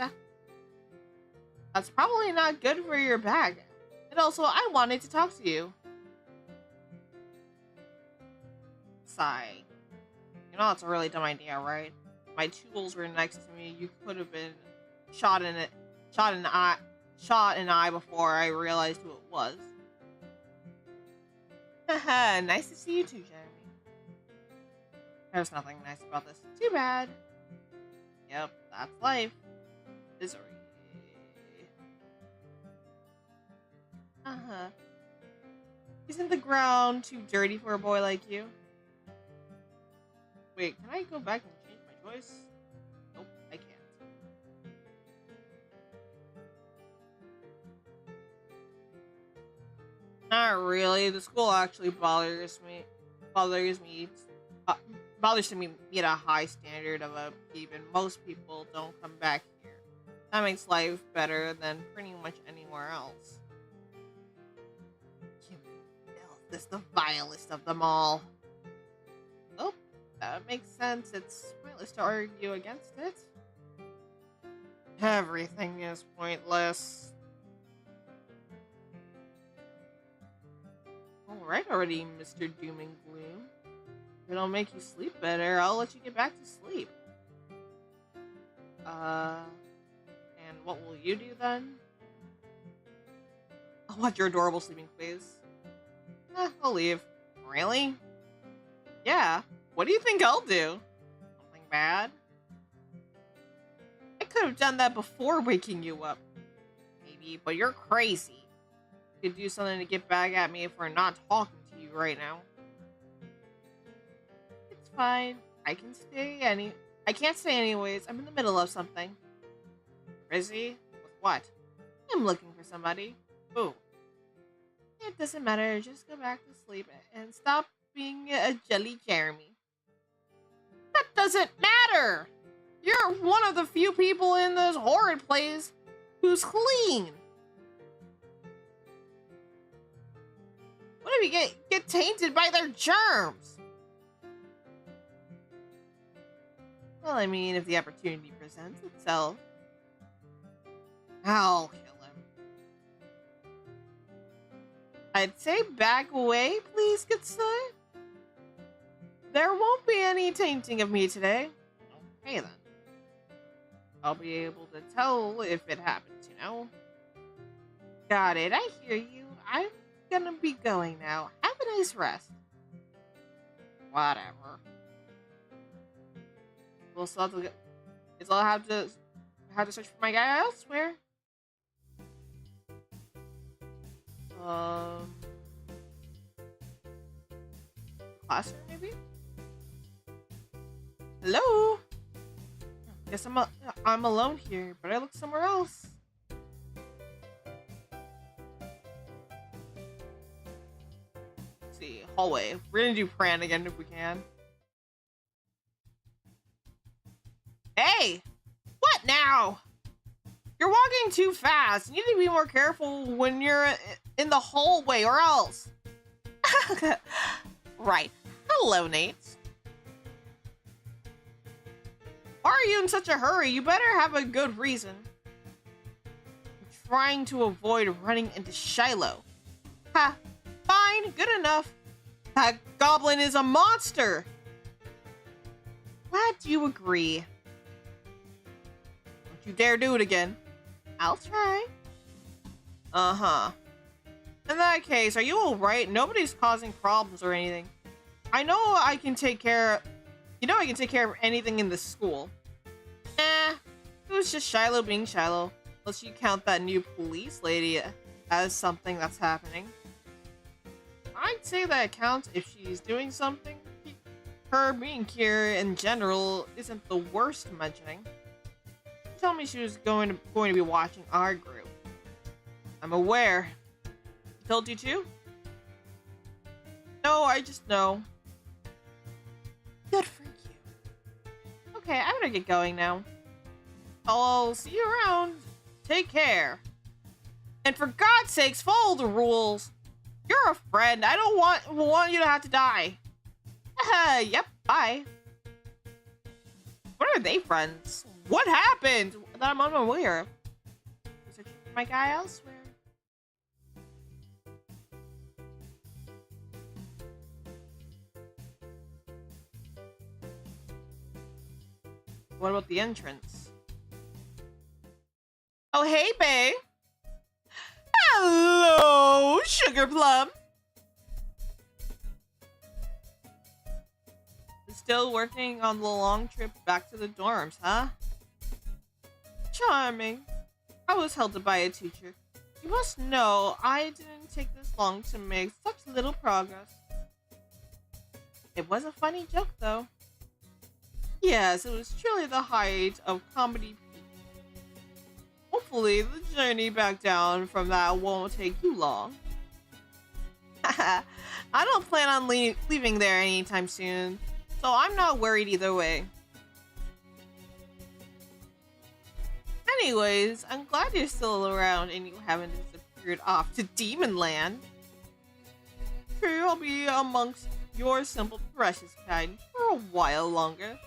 That's probably not good for your back. And also, I wanted to talk to you. Sigh. You know that's a really dumb idea, right? My tools were next to me. You could have been shot in an eye before I realized who it was. Haha, nice to see you too, Jeremy. There's nothing nice about this. Too bad. Yep, that's life. Misery. Isn't the ground too dirty for a boy like you? Wait, can I go back and change my choice? Nope, I can't. Not really. The school actually bothers to me meet a high standard of upkeep, and most people don't come back here. That makes life better than pretty much anywhere else. This the vilest of them all. Oh, that makes sense. It's pointless to argue against it. Everything is pointless. Alright already, Mr. Doom and Gloom. If it'll make you sleep better, I'll let you get back to sleep. And what will you do then? I'll watch your adorable sleeping face. I'll leave. Really? Yeah. What do you think I'll do? Something bad? I could have done that before waking you up. Maybe, but you're crazy. You could do something to get back at me for not talking to you right now. It's fine. I can't stay anyways. I'm in the middle of something. Busy? With what? I'm looking for somebody. Who? It doesn't matter. Just go back to sleep and stop being a jelly Jeremy. That doesn't matter! You're one of the few people in this horrid place who's clean. What if you get tainted by their germs? Well, I mean, if the opportunity presents itself, I'll kill him. I'd say back away, please, good sir. There won't be any tainting of me today. Okay, then. I'll be able to tell if it happens, you know? Got it, I hear you. I'm gonna be going now. Have a nice rest. Whatever. We'll still have to get... I'll have to search for my guy elsewhere. Classroom, maybe? Hello? Guess I'm alone here, but I look somewhere else. Let's see, hallway. We're gonna do Pran again if we can. Hey! What now? You're walking too fast. You need to be more careful when you're in the hallway or else. Right. Hello, Nate. Why are you in such a hurry? You better have a good reason. I'm trying to avoid running into Shiloh. Ha! Fine, good enough. That goblin is a monster. Glad you agree. Don't you dare do it again. I'll try. Uh-huh. In that case, are you alright? Nobody's causing problems or anything. I know I can take care of... You know I can take care of anything in this school. It was just Shiloh being Shiloh. Unless you count that new police lady as something that's happening. I'd say that counts if she's doing something. Her being here in general isn't the worst mentioning. She told me she was going to be watching our group. I'm aware. She told you too? No, I just know. Good for you. Okay, I better get going now. I'll see you around. Take care. And for God's sakes, follow the rules. You're a friend. I don't want you to have to die. Yep, bye. What are they friends? What happened that I'm unaware of? Searching for my guy elsewhere. What about the entrance? Oh, hey, babe. Hello, Sugar Plum. Still working on the long trip back to the dorms, huh? Charming. I was helped by a teacher. You must know I didn't take this long to make such little progress. It was a funny joke, though. Yes, it was truly the height of comedy peak. Hopefully, the journey back down from that won't take you long. I don't plan on leaving there anytime soon, so I'm not worried either way. Anyways, I'm glad you're still around and you haven't disappeared off to Demon Land. True, I'll be amongst your simple, precious kind for a while longer.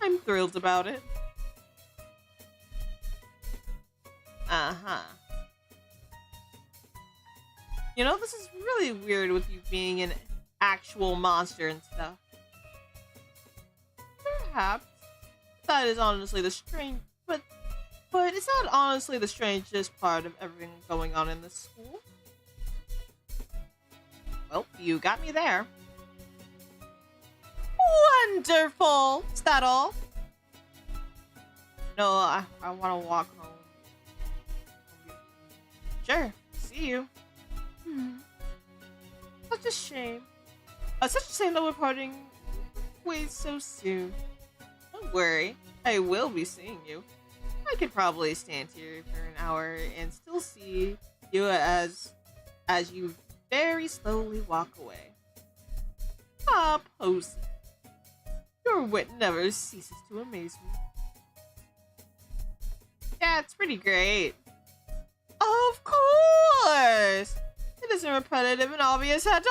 I'm thrilled about it. Uh-huh. You know, this is really weird with you being an actual monster and stuff. Perhaps. That is honestly the But, but is that honestly the strangest part of everything going on in this school? Well, you got me there. Wonderful! Is that all? No, I want to walk home. Sure, see you. Such a shame. Such a shame that we're parting ways so soon. Don't worry, I will be seeing you. I could probably stand here for an hour and still see you as you very slowly walk away. Ah, Pauws. Your wit never ceases to amaze me. Yeah, it's pretty great. Of course! It isn't repetitive and obvious at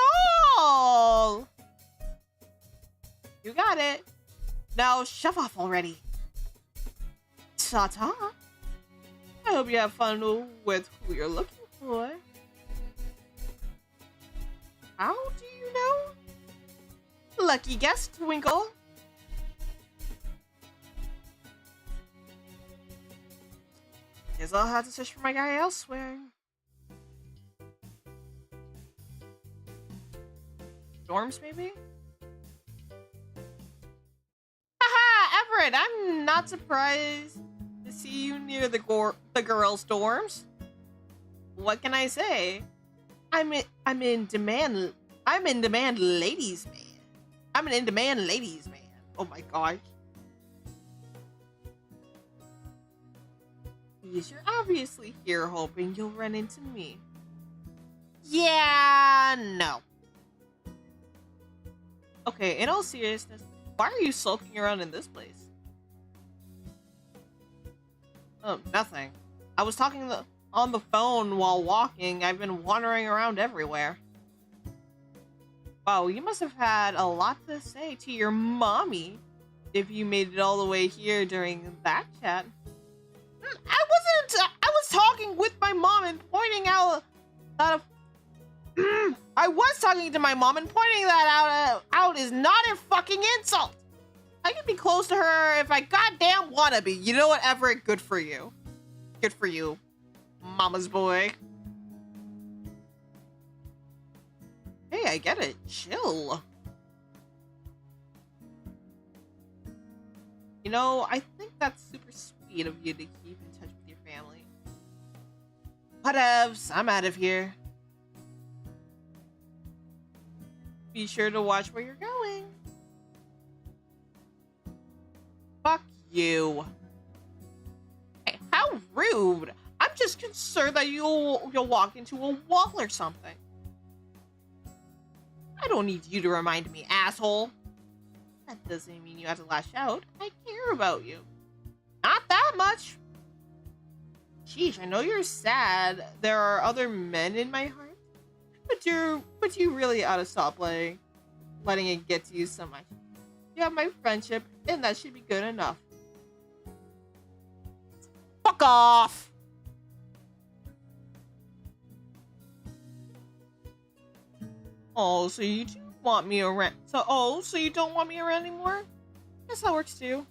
all! You got it. Now shove off already. Ta-ta. I hope you have fun with who you're looking for. How do you know? Lucky guess, Twinkle. Guess I'll have to search for my guy elsewhere. Dorms, maybe? Haha, Everett, I'm not surprised to see you near the girls' dorms. What can I say? I'm in demand, ladies man. I'm an in-demand ladies man. Oh my gosh. You're obviously here hoping you'll run into me. Yeah, no. Okay, in all seriousness, why are you sulking around in this place? Oh, nothing. I was talking on the phone while walking. I've been wandering around everywhere. Wow, you must have had a lot to say to your mommy if you made it all the way here during that chat. I was talking with my mom and pointing out that I was talking to my mom and pointing that out is not a fucking insult. I can be close to her if I goddamn wanna be. You know what, Everett? Good for you. Good for you, mama's boy. Hey, I get it. Chill. You know, I think that's super sweet of you to keep in touch with your family. Whatevs, I'm out of here. Be sure to watch where you're going. Fuck you. Hey, how rude. I'm just concerned that you'll walk into a wall or something. I don't need you to remind me, asshole. That doesn't mean you have to lash out. I care about you. Not that much. Sheesh, I know you're sad. There are other men in my heart. But you really ought to stop letting it get to you so much. You have my friendship, and that should be good enough. Fuck off! Oh, so you do want me around? So you don't want me around anymore? Guess that works too.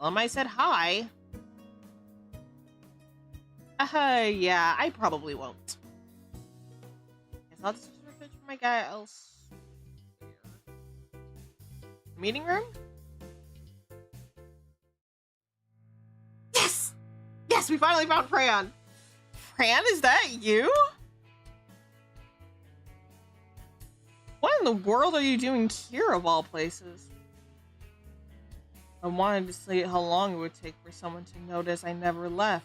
I said hi. Yeah, I probably won't. Guess I'll just search for my guy else. Meeting room? Yes! Yes, we finally found Fran. Fran, is that you? What in the world are you doing here, of all places? I wanted to see how long it would take for someone to notice I never left.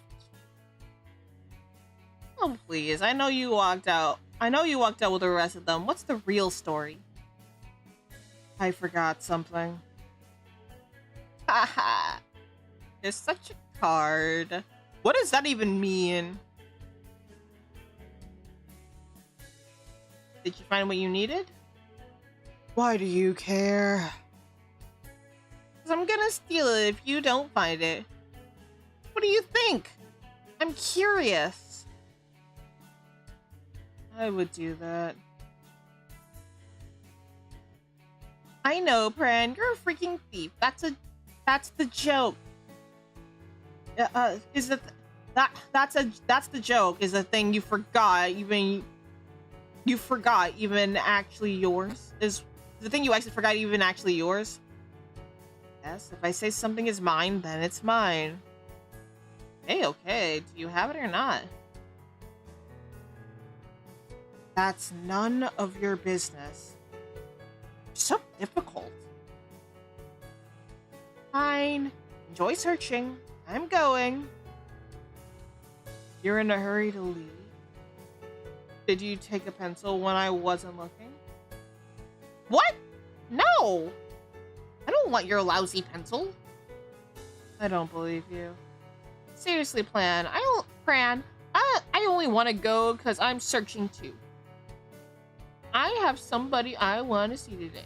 Oh, please. I know you walked out with the rest of them. What's the real story? I forgot something. Haha. You're such a card. What does that even mean? Did you find what you needed? Why do you care? 'Cause I'm gonna steal it if you don't find it. What do you think? I'm curious. I would do that. I know, Pran, you're a freaking thief. That's the joke. Is that's the joke? Is the thing you forgot even actually yours? Is the thing you actually forgot even actually yours? Yes. If I say something is mine, then it's mine. Hey, okay. Do you have it or not? That's none of your business. So difficult. Fine. Enjoy searching. I'm going. You're in a hurry to leave. Did you take a pencil when I wasn't looking? What? No! I don't want your lousy pencil. I don't believe you. Seriously, Pran, I only want to go because I'm searching too. I have somebody I want to see today.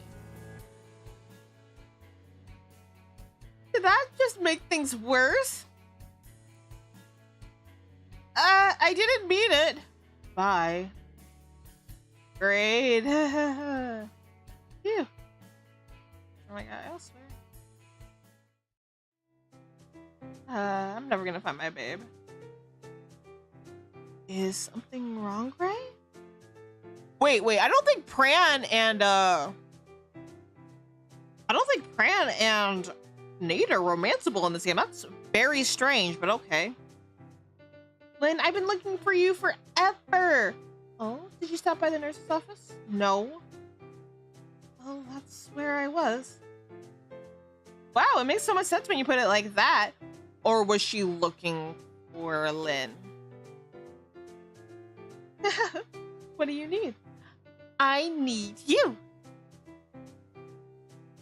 Did that just make things worse? I didn't mean it. Bye. Great. Phew. Oh my god, elsewhere. I'm never gonna find my babe. Is something wrong, Gray? Wait, I don't think Pran and Nate are romanceable in this game. That's very strange, but okay. Lynn, I've been looking for you forever. Oh, did you stop by the nurse's office? No. Well, that's where I was. Wow, it makes so much sense when you put it like that. Or was she looking for Lynn? What do you need? I need you.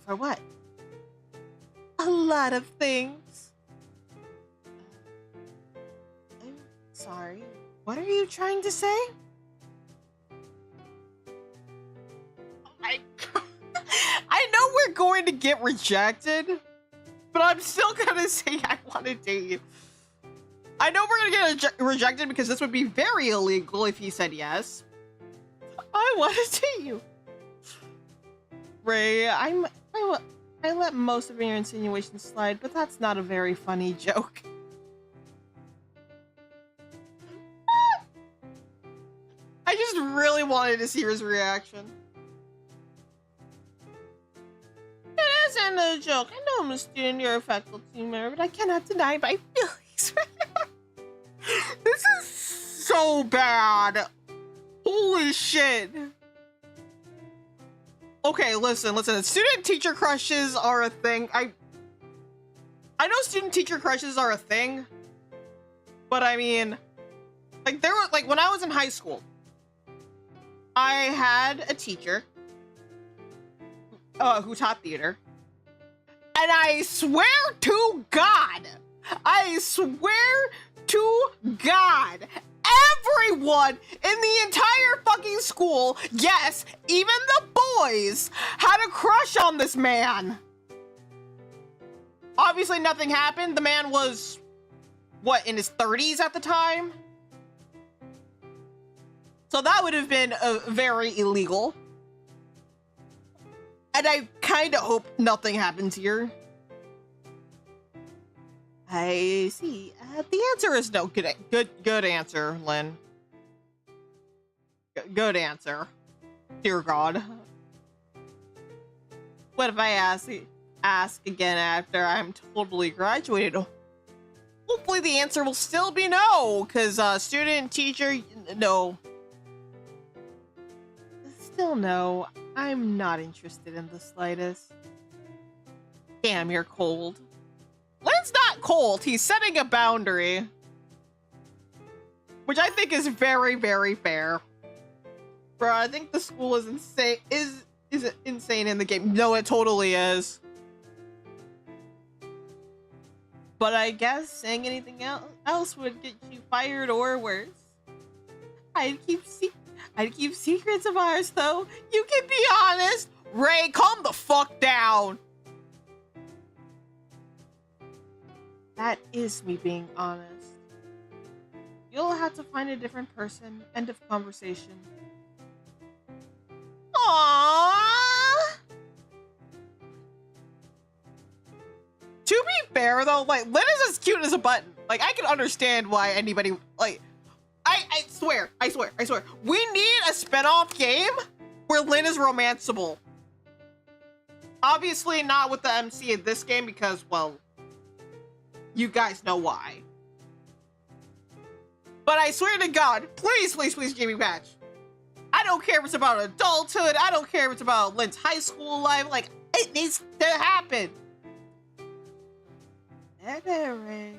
For what? A lot of things. I'm sorry. What are you trying to say? I know we're going to get rejected, but I'm still gonna say I want to date you. I know we're gonna get rejected because this would be very illegal if he said yes. I want to date you. Ray, I let most of your insinuations slide, but that's not a very funny joke. I just really wanted to see his reaction. It isn't a joke. I know I'm a student, you're a faculty member, but I cannot deny my feelings. This is so bad. Holy shit. Okay, listen. Student-teacher crushes are a thing. I know student-teacher crushes are a thing, but I mean, like, there were, like, when I was in high school, I had a teacher who taught theater, and I swear to God, everyone in the entire fucking school, yes, even the boys, had a crush on this man. Obviously nothing happened. The man was, what, in his 30s at the time? So that would have been very illegal. And I kind of hope nothing happens here. I see. The answer is no. Good answer, Lynn. Good answer. Dear God. What if I ask again after I'm totally graduated? Hopefully the answer will still be no, because student, teacher, no. Still no. I'm not interested in the slightest. Damn, you're cold. Lynn's not cold. He's setting a boundary. Which I think is very, very fair. Bro, I think the school is insane. Is it insane in the game? No, it totally is. But I guess saying anything else would get you fired or worse. I'd keep secrets of ours, though. You can be honest. Ray, calm the fuck down. That is me being honest. You'll have to find a different person. End of conversation. Aww. To be fair, though, like, Lynn is as cute as a button. Like, I can understand why anybody, like, I swear. We need a spinoff game where Lynn is romanceable. Obviously not with the MC in this game because, well, you guys know why. But I swear to God, please, Jamie Patch. I don't care if it's about adulthood. I don't care if it's about Lynn's high school life. Like, it needs to happen. At any rate,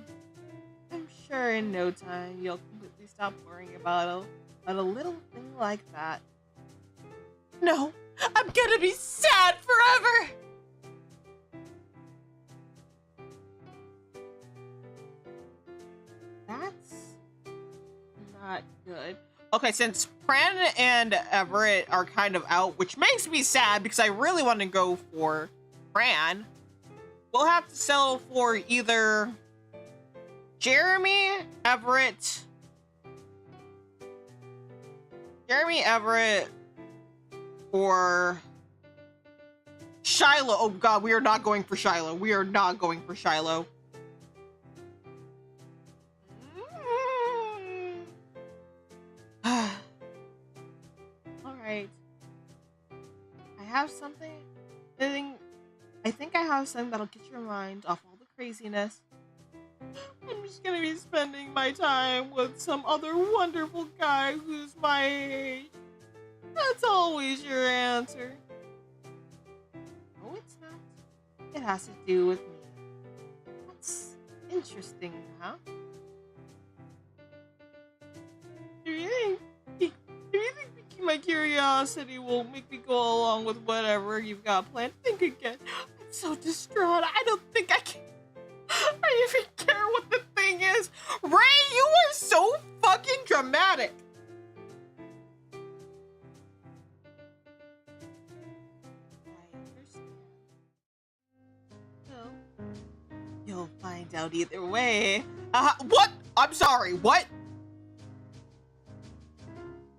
I'm sure in no time you'll completely stop worrying about a little thing like that. No, I'm gonna be sad forever! That's not good. Okay, since Fran and Everett are kind of out, which makes me sad because I really want to go for Fran, we'll have to settle for either Jeremy, Everett, or Shiloh. Oh God, we are not going for Shiloh. All right. I think I have something that'll get your mind off all the craziness. I'm just gonna be spending my time with some other wonderful guy who's my age. That's always your answer. No, it's not. It has to do with me. That's interesting, huh? Do you think piquing my curiosity will make me go along with whatever you've got planned? Think again. I'm so distraught. I don't think I can. I even care what the thing is. Ray, you are so fucking dramatic. I understand. Well, you'll find out either way. What? I'm sorry, what?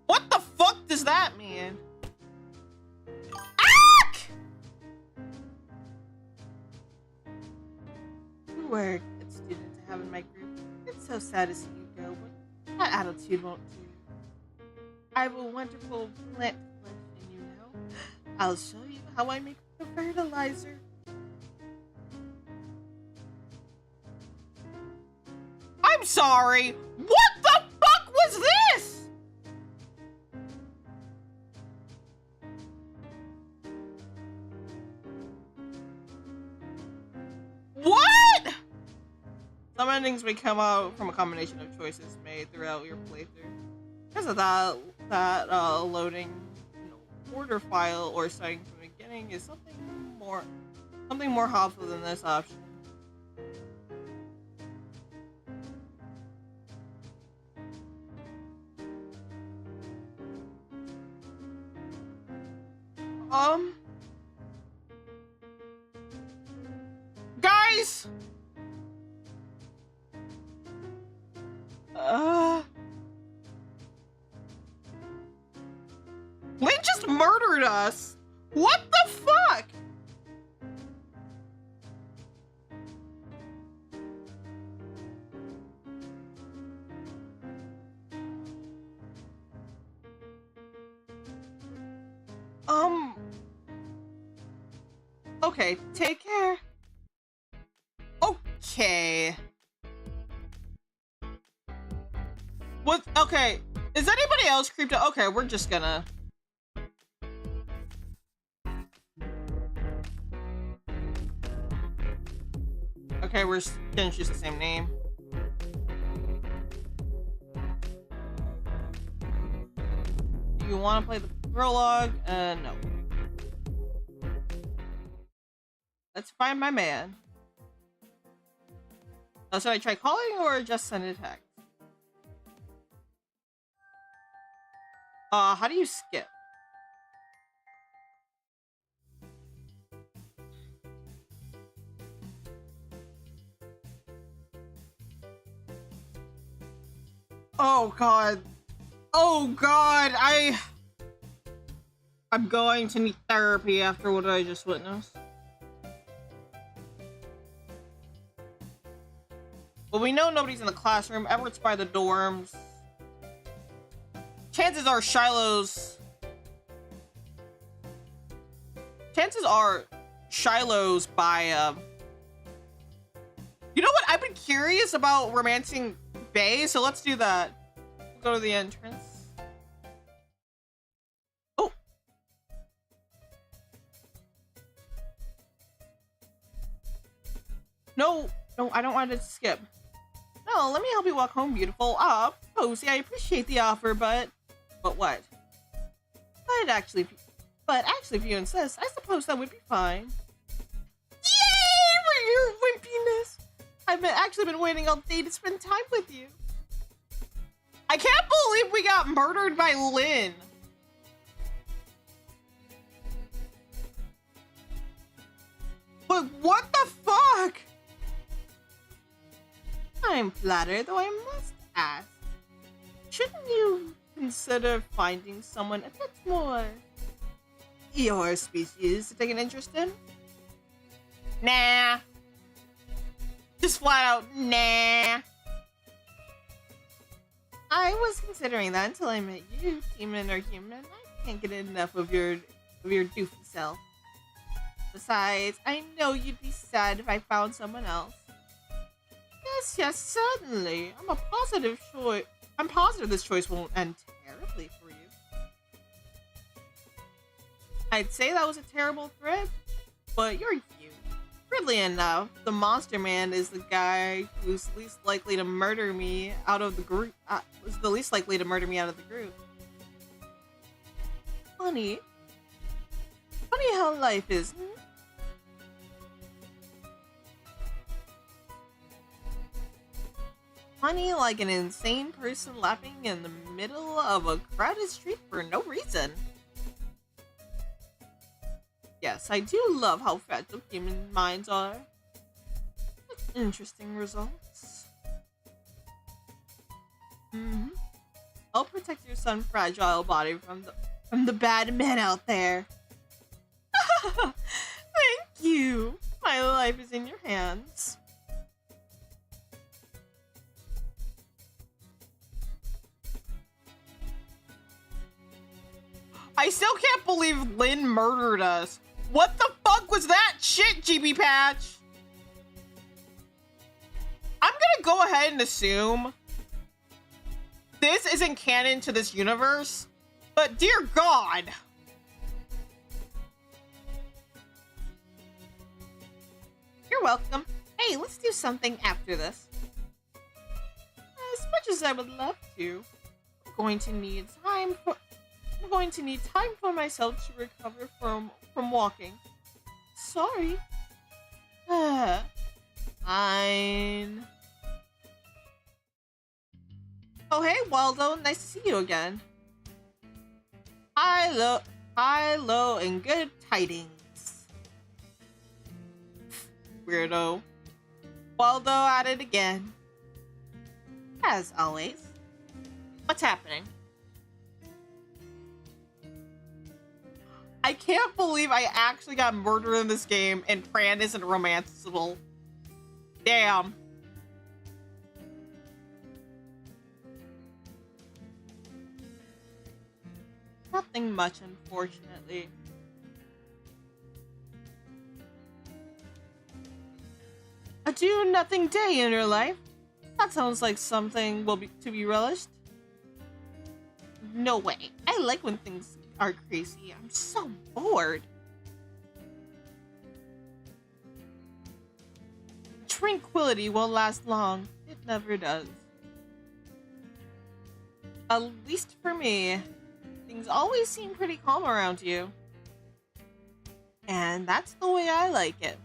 What the fuck does that mean? Ack! You were a good student to have in my group. It's so sad to see you go, but that attitude won't do. I have a wonderful plant collection, you know. I'll show you how I make the fertilizer. I'm sorry. What the fuck was this? What? Some endings may come out from a combination of choices made throughout your playthrough. Because of that loading, order file or starting from the beginning is something more helpful than this option. Guys! Lynn just murdered us! What the fuck? Okay, take care. Okay. What? Okay. Is anybody else creeped out? Okay, we're just gonna... Okay, we're gonna choose the same name. Do you want to play the prologue? No. Let's find my man. Oh, should I try calling or just send a text? How do you skip? Oh god. Oh god, I'm going to need therapy after what I just witnessed. But we know nobody's in the classroom. Everett's by the dorms. Chances are Shiloh's by, you know what? I've been curious about romancing Bae, so let's do that. We'll go to the entrance. Oh. No, I don't want to skip. No, let me help you walk home, beautiful. Posey, I appreciate the offer, but what? But actually, if you insist, I suppose that would be fine. Yay for your wimpiness! I've actually been waiting all day to spend time with you. I can't believe we got murdered by Lynn. But what the fuck? I'm flattered, though I must ask. Shouldn't you consider finding someone a bit more your species to take an interest in? Nah. Just flat out, nah. I was considering that until I met you, human or human. I can't get enough of your doofy self. Besides, I know you'd be sad if I found someone else. Yes, certainly. I'm positive this choice won't end terribly for you. I'd say that was a terrible threat, but you're you. Weirdly enough, the monster man is the guy who's least likely to murder me out of the group. Was the least likely to murder me out of the group. Funny how life is. Funny like an insane person laughing in the middle of a crowded street for no reason. Yes, I do love how fragile human minds are. Such interesting results. I'll protect your son's fragile body from the bad men out there. Thank you. My life is in your hands. I still can't believe Lynn murdered us. What the fuck was that shit, GB Patch? I'm gonna go ahead and assume this isn't canon to this universe, but dear God. You're welcome. Hey, let's do something after this. As much as I would love to, I'm going to need time for myself to recover from walking. Sorry. Fine. Oh, hey, Waldo. Nice to see you again. Hello, and good tidings. Weirdo. Waldo at it again. As always. What's happening? I can't believe I actually got murdered in this game and Fran isn't romanceable. Damn. Nothing much, unfortunately. A do-nothing day in your life? That sounds like something to be relished. No way. I like when things are crazy. I'm so bored. Tranquility won't last long. It never does. At least for me. Things always seem pretty calm around you. And that's the way I like it.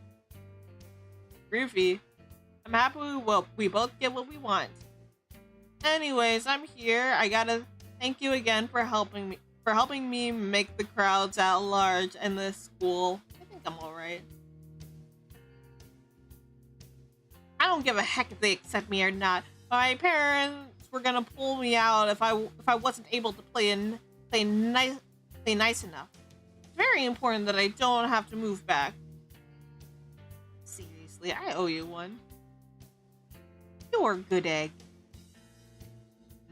Groovy. I'm happy we both get what we want. Anyways, I'm here. I gotta thank you again for helping me make the crowds at large in this school. I think I'm alright. I don't give a heck if they accept me or not. My parents were gonna pull me out if I wasn't able to play nice enough. It's very important that I don't have to move back. Seriously, I owe you one. You're a good egg.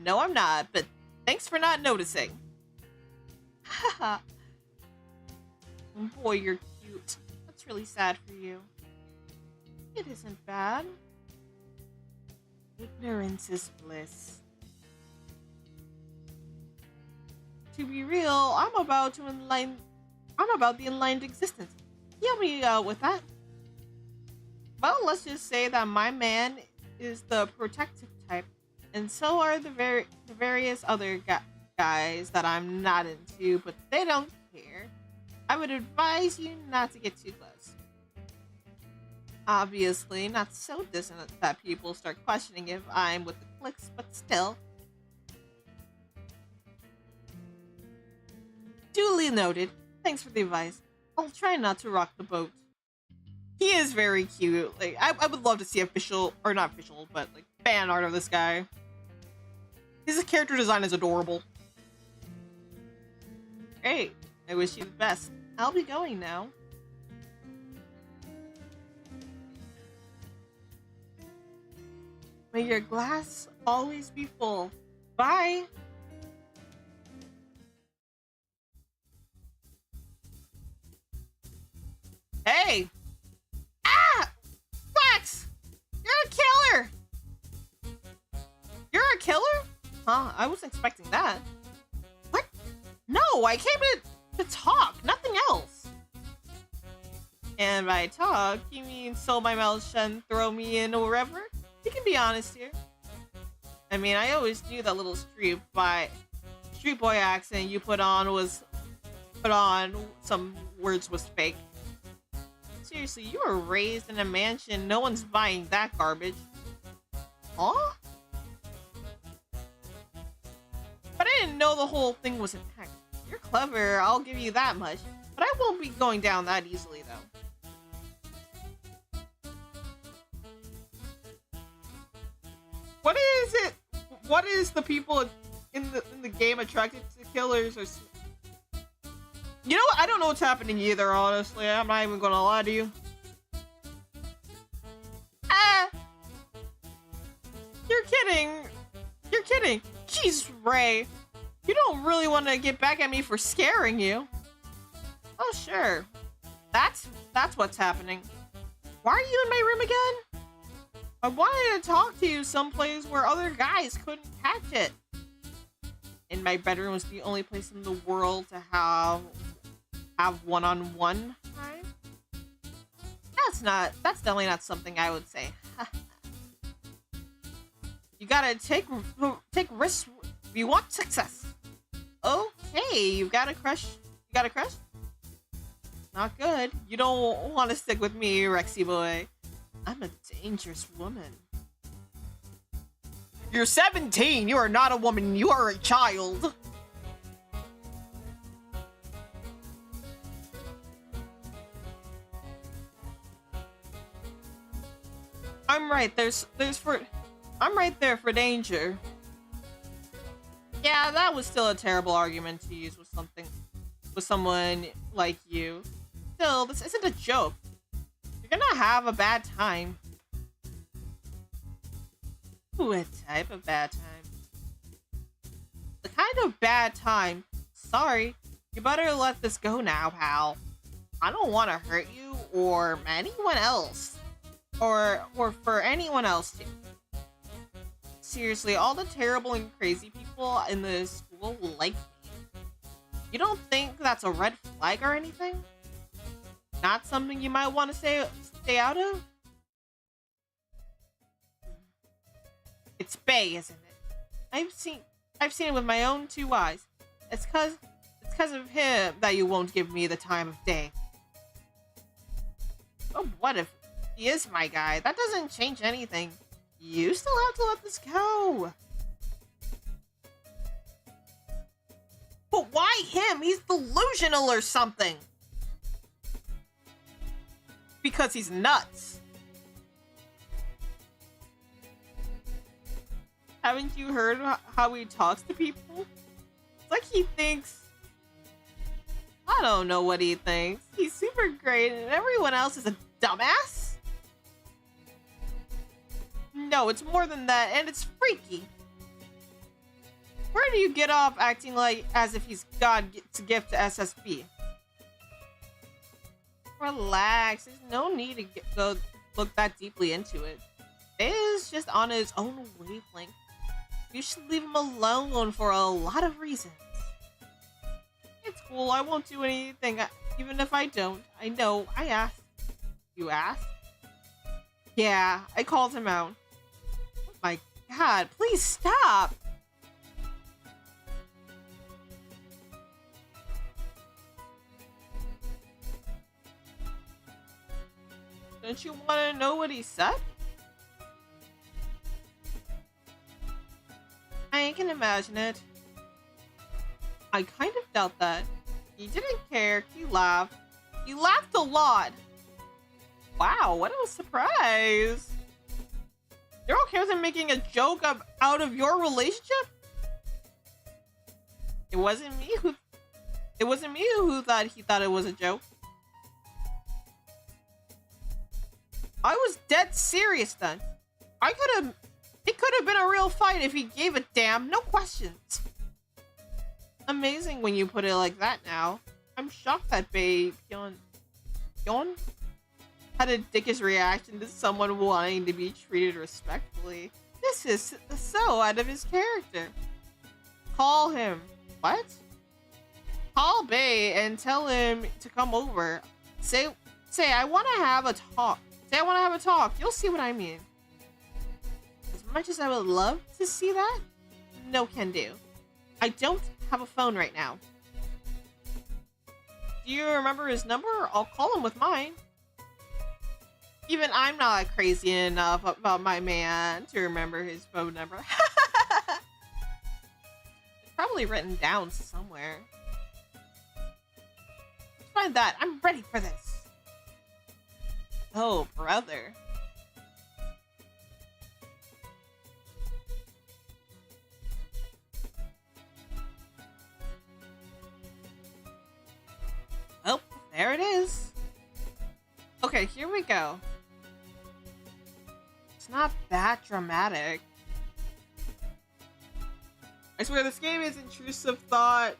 No, I'm not, but thanks for not noticing. Haha. Boy, you're cute. That's really sad for you. It isn't bad. Ignorance is bliss. To be real, I'm about the enlightened existence. Help me out with that. Well, let's just say that my man is the protective type, and so are the various other guys that I'm not into, but they don't care. I would advise you not to get too close. Obviously, not so dissonant that people start questioning if I'm with the cliques, but still. Duly noted. Thanks for the advice. I'll try not to rock the boat. He is very cute. Like, I would love to see official, or not official, but like fan art of this guy. His character design is adorable. Great. I wish you the best. I'll be going now. May your glass always be full. Bye. Hey! Ah! Flex! You're a killer! You're a killer? Huh, I wasn't expecting that. What? No, I came to talk, nothing else. And by talk, you mean sew my mouth shut and throw me in wherever? You can be honest here. I mean, I always knew that little street boy accent you put on some words was fake. Seriously, you were raised in a mansion. No one's buying that garbage. Huh? But I didn't know the whole thing was intact. You're clever, I'll give you that much. But I won't be going down that easily, though. What is it? What is the people in the game attracted to killers? Or you know what? I don't know what's happening either, honestly. I'm not even gonna lie to you. Ah! You're kidding. You're kidding. Jeez, Ray. You don't really want to get back at me for scaring you. Oh, sure. That's what's happening. Why are you in my room again? I wanted to talk to you someplace where other guys couldn't catch it. And my bedroom was the only place in the world to have one-on-one time? That's definitely not something I would say. You gotta take risks if you want success. Okay, you got a crush? You got a crush? Not good. You don't want to stick with me, Rexy boy. I'm a dangerous woman. You're 17! You are not a woman, you are a child! I'm right, I'm right there for danger. Yeah, that was still a terrible argument to use with someone like you. Still, this isn't a joke. You're gonna have a bad time. What type of bad time? The kind of bad time. Sorry, you better let this go now, pal. I don't want to hurt you or anyone else. Or for anyone else too. Seriously, all the terrible and crazy people in this school like me. You don't think that's a red flag or anything? Not something you might want to stay out of? It's Bay, isn't it? I've seen it with my own two eyes. It's cause of him that you won't give me the time of day. Oh, what if he is my guy? That doesn't change anything. You still have to let this go. But why him? He's delusional or something. Because he's nuts. Haven't you heard how he talks to people? It's like he thinks... I don't know what he thinks. He's super great and everyone else is a dumbass? No, it's more than that, and it's freaky. Where do you get off acting like as if he's God's gift to SSP? Relax. There's no need to go look that deeply into it. Bay is just on his own wavelength. You should leave him alone for a lot of reasons. It's cool. I won't do anything, even if I don't. I know. I asked. You asked? Yeah, I called him out. Oh my god, please stop! Don't you want to know what he said? I can imagine it. I kind of doubt that. He didn't care. He laughed. He laughed a lot. Wow, what a surprise. You're okay with him making a joke out of your relationship? It wasn't me who thought he thought it was a joke. I was dead serious then. It could have been a real fight if he gave a damn, no questions. Amazing when you put it like that now. I'm shocked that Bae Pyeon had a dickish reaction to someone wanting to be treated respectfully. This is so out of his character. Call him. What? Call Bae and tell him to come over. Say I want to have a talk. Say I want to have a talk. You'll see what I mean. As much as I would love to see that, no can do. I don't have a phone right now. Do you remember his number? I'll call him with mine. Even I'm not crazy enough about my man to remember his phone number. It's probably written down somewhere. Let's find that. I'm ready for this. Oh, brother. Oh, there it is. Okay, here we go. It's not that dramatic. I swear this game is intrusive thought,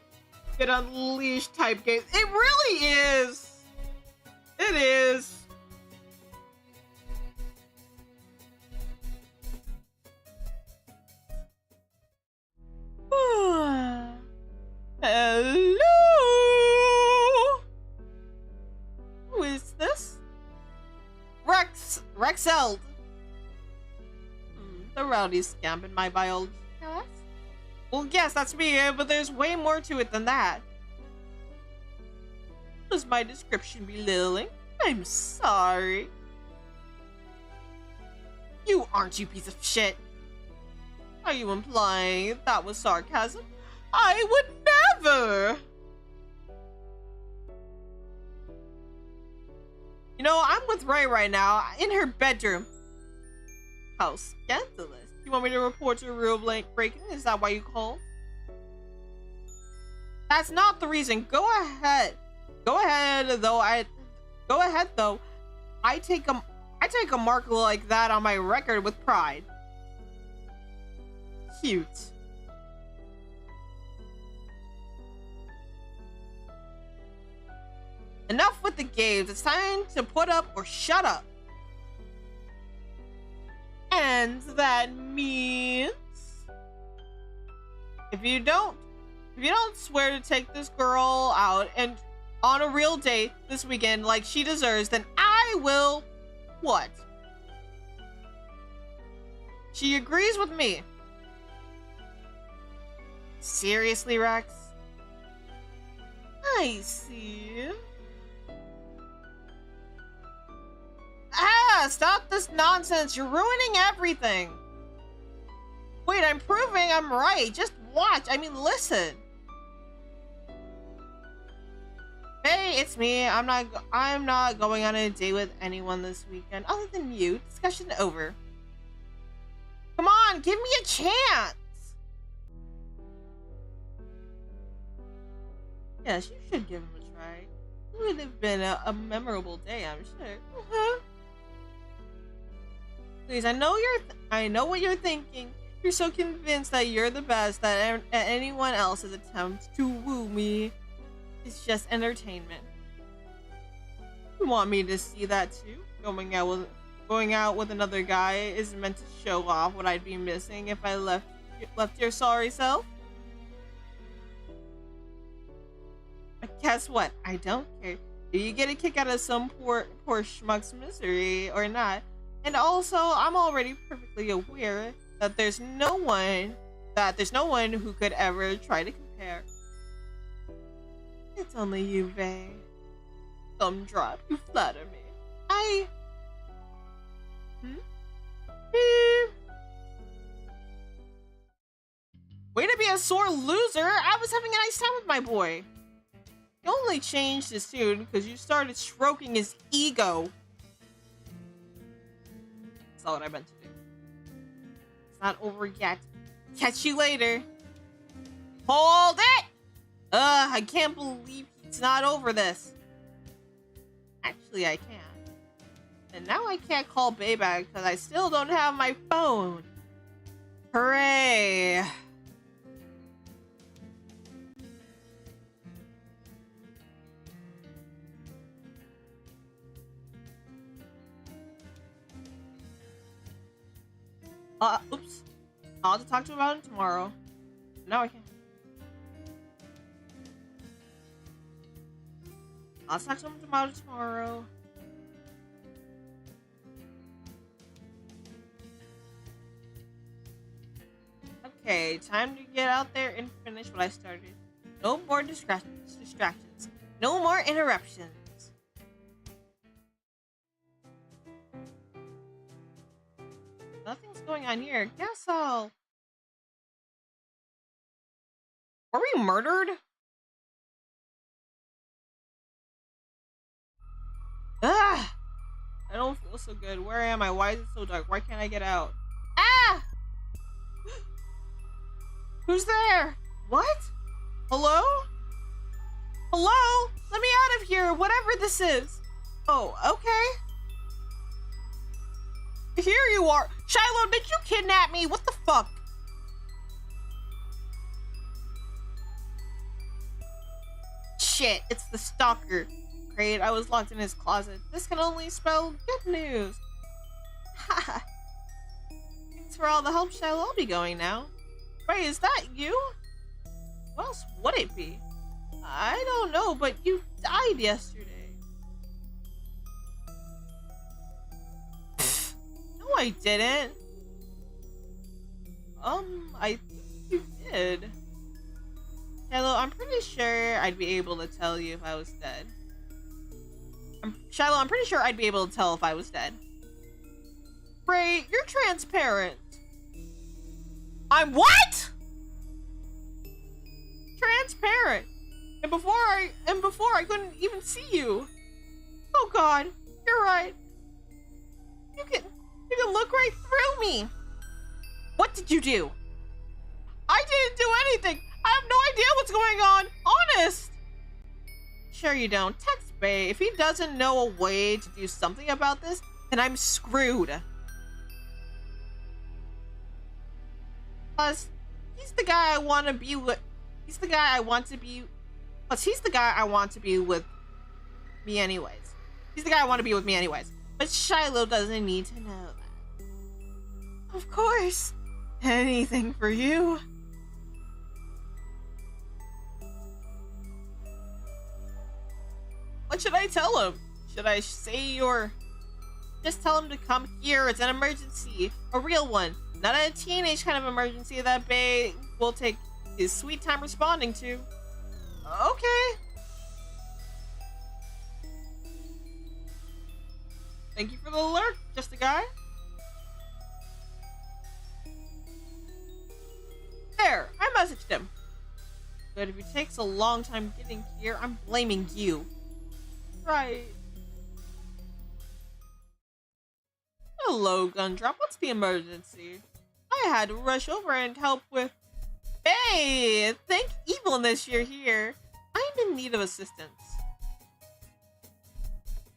get unleashed type game. It really is. It is. Hello. Who is this? Rexeld. The rowdy scamp in my biology class? Well, yes, that's me, but there's way more to it than that. Was my description belittling? I'm sorry. You aren't, you piece of shit. Are you implying that was sarcasm? I would never! You know, I'm with Ray right now, in her bedroom. How scandalous. You want me to report your real breaking? Is that why you called? That's not the reason. Go ahead. Go ahead, though. I take a mark like that on my record with pride. Cute. Enough with the games. It's time to put up or shut up. And that means if you don't swear to take this girl out and on a real date this weekend like she deserves, then I will what? She agrees with me. Seriously, Rex? I see. Ah, stop this nonsense. You're ruining everything. Wait, I'm proving I'm right. Just watch. I mean, listen. Hey, it's me. I'm not going on a date with anyone this weekend other than you. Discussion over. Come on, give me a chance. Yes, you should give him a try. It would have been a memorable day, I'm sure. Please, I know what you're thinking. You're so convinced that you're the best that anyone else's attempt to woo me is just entertainment. You want me to see that too? Going out with another guy is meant to show off what I'd be missing if I left your sorry self. But guess what? I don't care. Do you get a kick out of some poor schmuck's misery or not? And also, I'm already perfectly aware that there's no one who could ever try to compare. It's only you, Vay. Gumdrop, you flatter me. Way to be a sore loser! I was having a nice time with my boy. You only changed his tune because you started stroking his ego. That's not what I meant to do. It's not over yet. Catch you later. Hold it! I can't believe it's not over this. Actually, I can. And now I can't call Bae back because I still don't have my phone. Hooray! Oops. I'll have to talk to him about it tomorrow. No, I can't. I'll talk to him about it tomorrow. Okay, time to get out there and finish what I started. No more distractions. No more interruptions. Nothing's going on here. Guess I'll... Were we murdered? Ah! I don't feel so good. Where am I? Why is it so dark? Why can't I get out? Ah! Who's there? What? Hello? Hello? Let me out of here, whatever this is. Oh, okay. Here you are. Shiloh, did you kidnap me? What the fuck? Shit, it's the stalker. Great, I was locked in his closet. This can only spell good news. Haha. Thanks for all the help, Shiloh. I'll be going now. Wait, is that you? What else would it be? I don't know, but you died yesterday. No, I didn't. I think you did. Shiloh, I'm pretty sure I'd be able to tell you if I was dead. Shiloh, I'm pretty sure I'd be able to tell if I was dead. Ray, you're transparent. I'm what? Transparent. And before I couldn't even see you. Oh God, you're right. You can look right through me. What did you do? I didn't do anything. I have no idea what's going on. Honest. Sure you don't. Text Bae. If he doesn't know a way to do something about this, then I'm screwed. Plus, he's the guy I want to be with. He's the guy I want to be. Plus, he's the guy I want to be with me anyways. He's the guy I want to be with me anyways. But Shiloh doesn't need to know that. Of course. Anything for you. What should I tell him? Should I say you're... Just tell him to come here. It's an emergency. A real one. Not a teenage kind of emergency that Bae will take his sweet time responding to. Okay. Thank you for the alert, just a guy. There, I messaged him. But if it takes a long time getting here, I'm blaming you. Right. Hello, Gundrop. What's the emergency? I had to rush over and help with... Hey! Thank evilness you're here. I'm in need of assistance.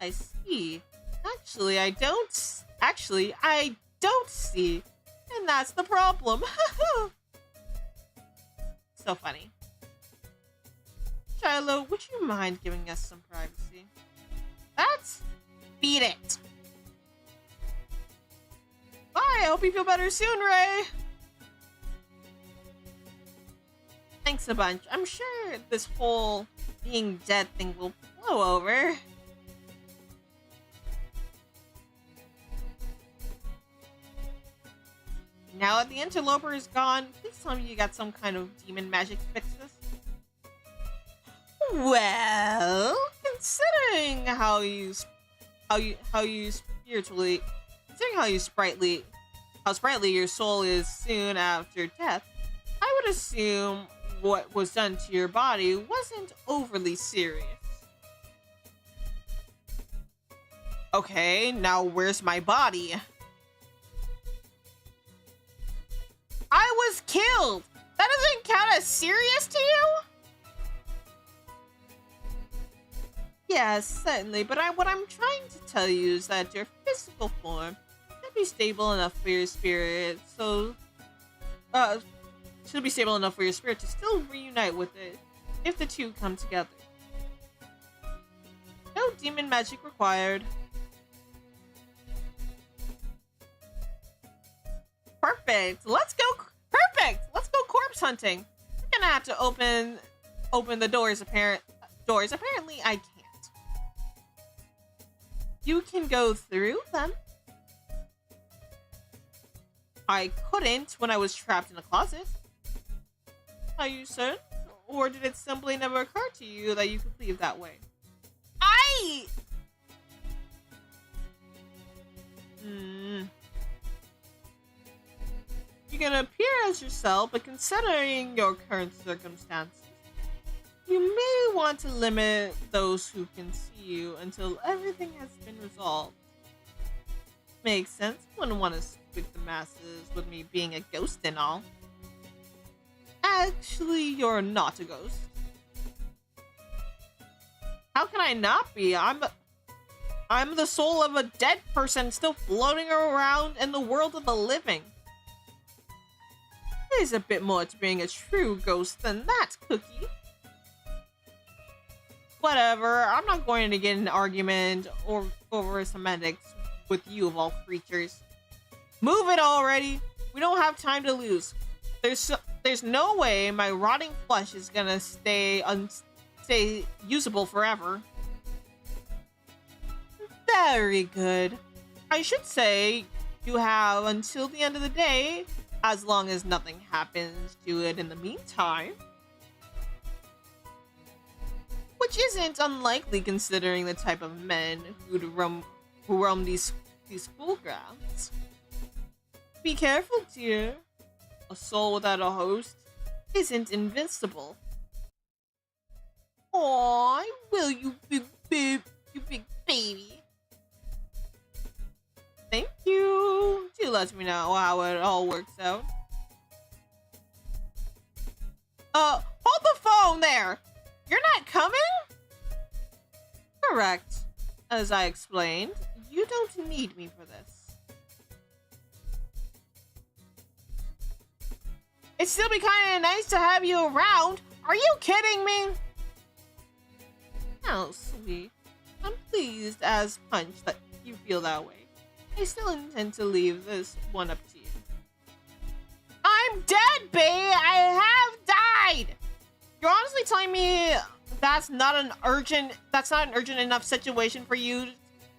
I see. Actually, I don't see. And that's the problem. So funny. Shiloh, would you mind giving us some privacy? That's... beat it. Bye, I hope you feel better soon, Ray. Thanks a bunch. I'm sure this whole being dead thing will blow over. Now that the interloper is gone, please tell me you got some kind of demon magic to fix this. Well, considering how sprightly your soul is soon after death, I would assume what was done to your body wasn't overly serious. Okay, now where's my body? I was killed! That doesn't count as serious to you? Yes, certainly, but what I'm trying to tell you is that your physical form should be stable enough for your spirit, to still reunite with it, if the two come together. No demon magic required. Perfect. Let's go corpse hunting. We're gonna have to open the doors. Apparently, I can't. You can go through them. I couldn't when I was trapped in a closet. Are you certain? Or did it simply never occur to you that you could leave that way? You can appear as yourself, but considering your current circumstances, you may want to limit those who can see you until everything has been resolved. Makes sense. Wouldn't want to speak the masses with me being a ghost and all. Actually, you're not a ghost. How can I not be? I'm the soul of a dead person still floating around in the world of the living. There's a bit more to being a true ghost than that, Cookie. Whatever, I'm not going to get in an argument over semantics with you of all creatures. Move it already! We don't have time to lose. There's no way my rotting flesh is gonna stay usable forever. Very good. I should say you have until the end of the day, as long as nothing happens to it in the meantime. Which isn't unlikely considering the type of men who roam these school grounds. Be careful, dear. A soul without a host isn't invincible. Aw, will you big baby. Thank you. Do let me know how it all works out. Hold the phone there. You're not coming? Correct. As I explained, you don't need me for this. It'd still be kind of nice to have you around. Are you kidding me? How sweet. I'm pleased as punch that you feel that way. I still intend to leave this one up to you. I'm dead, bae! I have died! You're honestly telling me that's not an urgent enough situation for you to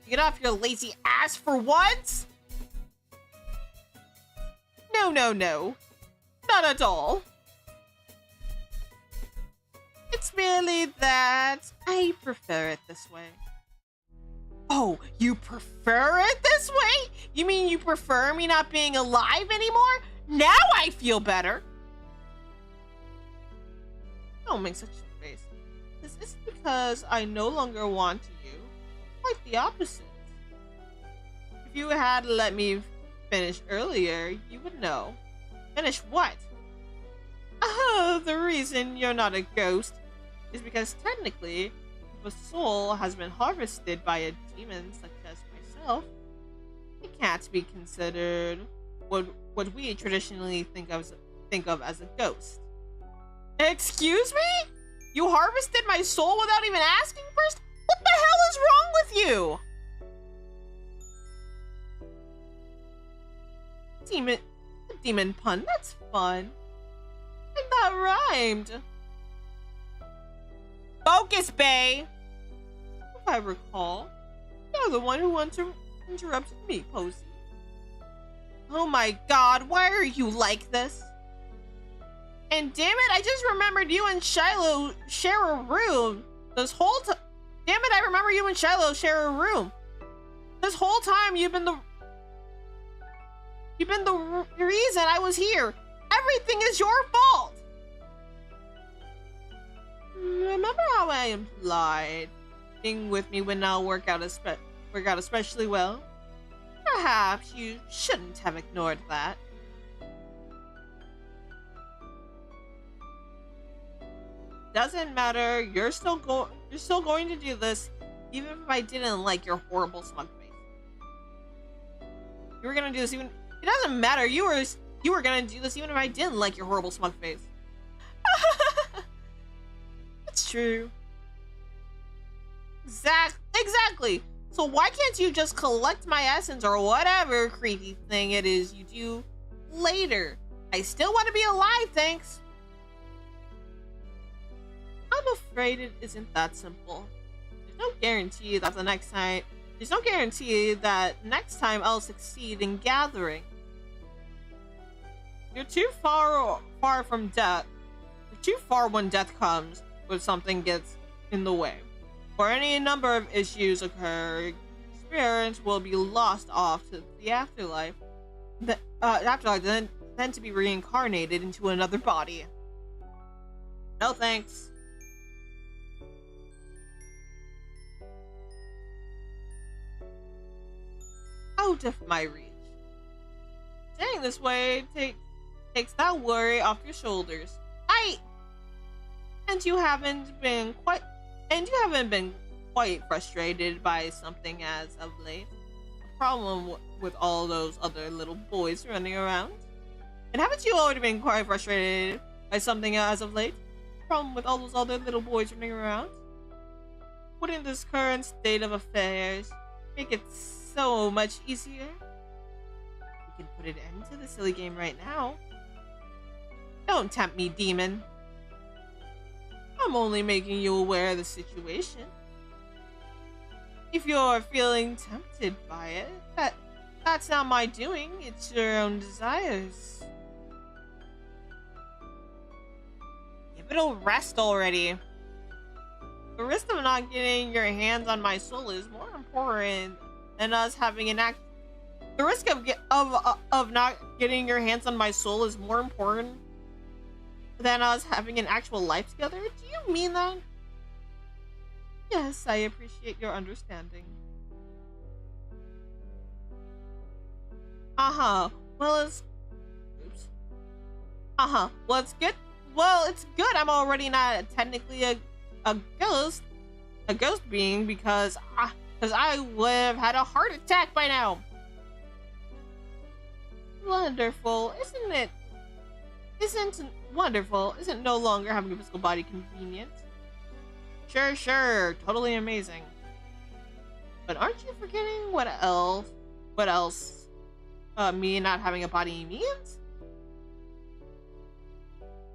get off your lazy ass for once? No. Not at all. It's merely that I prefer it this way. Oh, you prefer it this way? You mean you prefer me not being alive anymore? Now I feel better. Don't make such a face. This isn't because I no longer want you. Quite the opposite. If you had let me finish earlier, you would know. Finish what? Oh, the reason you're not a ghost is because technically, if a soul has been harvested by a demon such as myself, It can't be considered what we traditionally think of as a ghost. Excuse me? You harvested my soul without even asking first? What the hell is wrong with you? Demon pun, that's fun. And that rhymed. Focus, Bae! If I recall, you're the one who interrupted me, Posey. Oh my god, why are you like this? And damn it, I just remembered you and Shiloh share a room. This whole time. Damn it, I remember you and Shiloh share a room. This whole time you've been the reason I was here. Everything is your fault. Remember how I implied being with me would not work out especially well? Perhaps you shouldn't have ignored that. Doesn't matter. You're still going to do this, even if I didn't like your horrible smug face. You were gonna do this even. It doesn't matter. You were gonna do this even if I didn't like your horrible smug face. It's true. Exactly. So why can't you just collect my essence or whatever creepy thing it is you do later? I still want to be alive, thanks. I'm afraid it isn't that simple. There's no guarantee that next time I'll succeed in gathering. You're too far from death. You're too far when death comes, when something gets in the way. Or any number of issues occur, experience will be lost off to the afterlife. Then to be reincarnated into another body. No thanks. Out of my reach. Staying this way takes that worry off your shoulders. And you haven't been quite frustrated by something as of late. A problem with all those other little boys running around. And haven't you already been quite frustrated by something as of late? A problem with all those other little boys running around? Wouldn't this current state of affairs make it so much easier? We can put an end to the silly game right now. Don't tempt me, demon. I'm only making you aware of the situation. If you're feeling tempted by it, that's not my doing. It's your own desires. Give it a rest already. The risk of not getting your hands on my soul is more important than us having an act. The risk of not getting your hands on my soul is more important than us having an actual life together? Do you mean that? Yes, I appreciate your understanding. Well, it's good. Well, it's good. I'm already not technically a ghost being because I would have had a heart attack by now. Wonderful, isn't it? Isn't wonderful? Isn't no longer having a physical body convenient? Sure, totally amazing. But aren't you forgetting what else me not having a body means?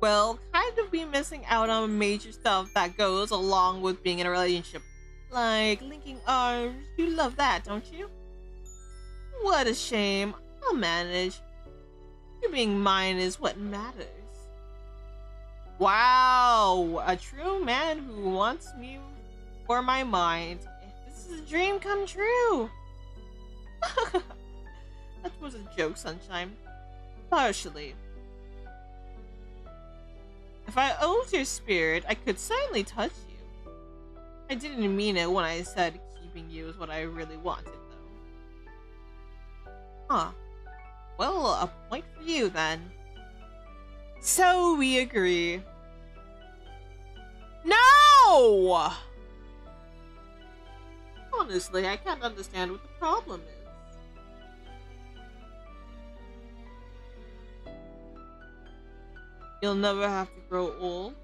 Well, kind of be missing out on major stuff that goes along with being in a relationship. Like linking arms. You love that, don't you? What a shame. I'll manage. You being mine is what matters. Wow, a true man who wants me for my mind. This is a dream come true. That was a joke, sunshine. Partially. If I owned your spirit, I could certainly touch you. I didn't mean it when I said keeping you is what I really wanted, though. Huh. Well, a point for you, then. So we agree. No! Honestly, I can't understand what the problem is. You'll never have to grow old,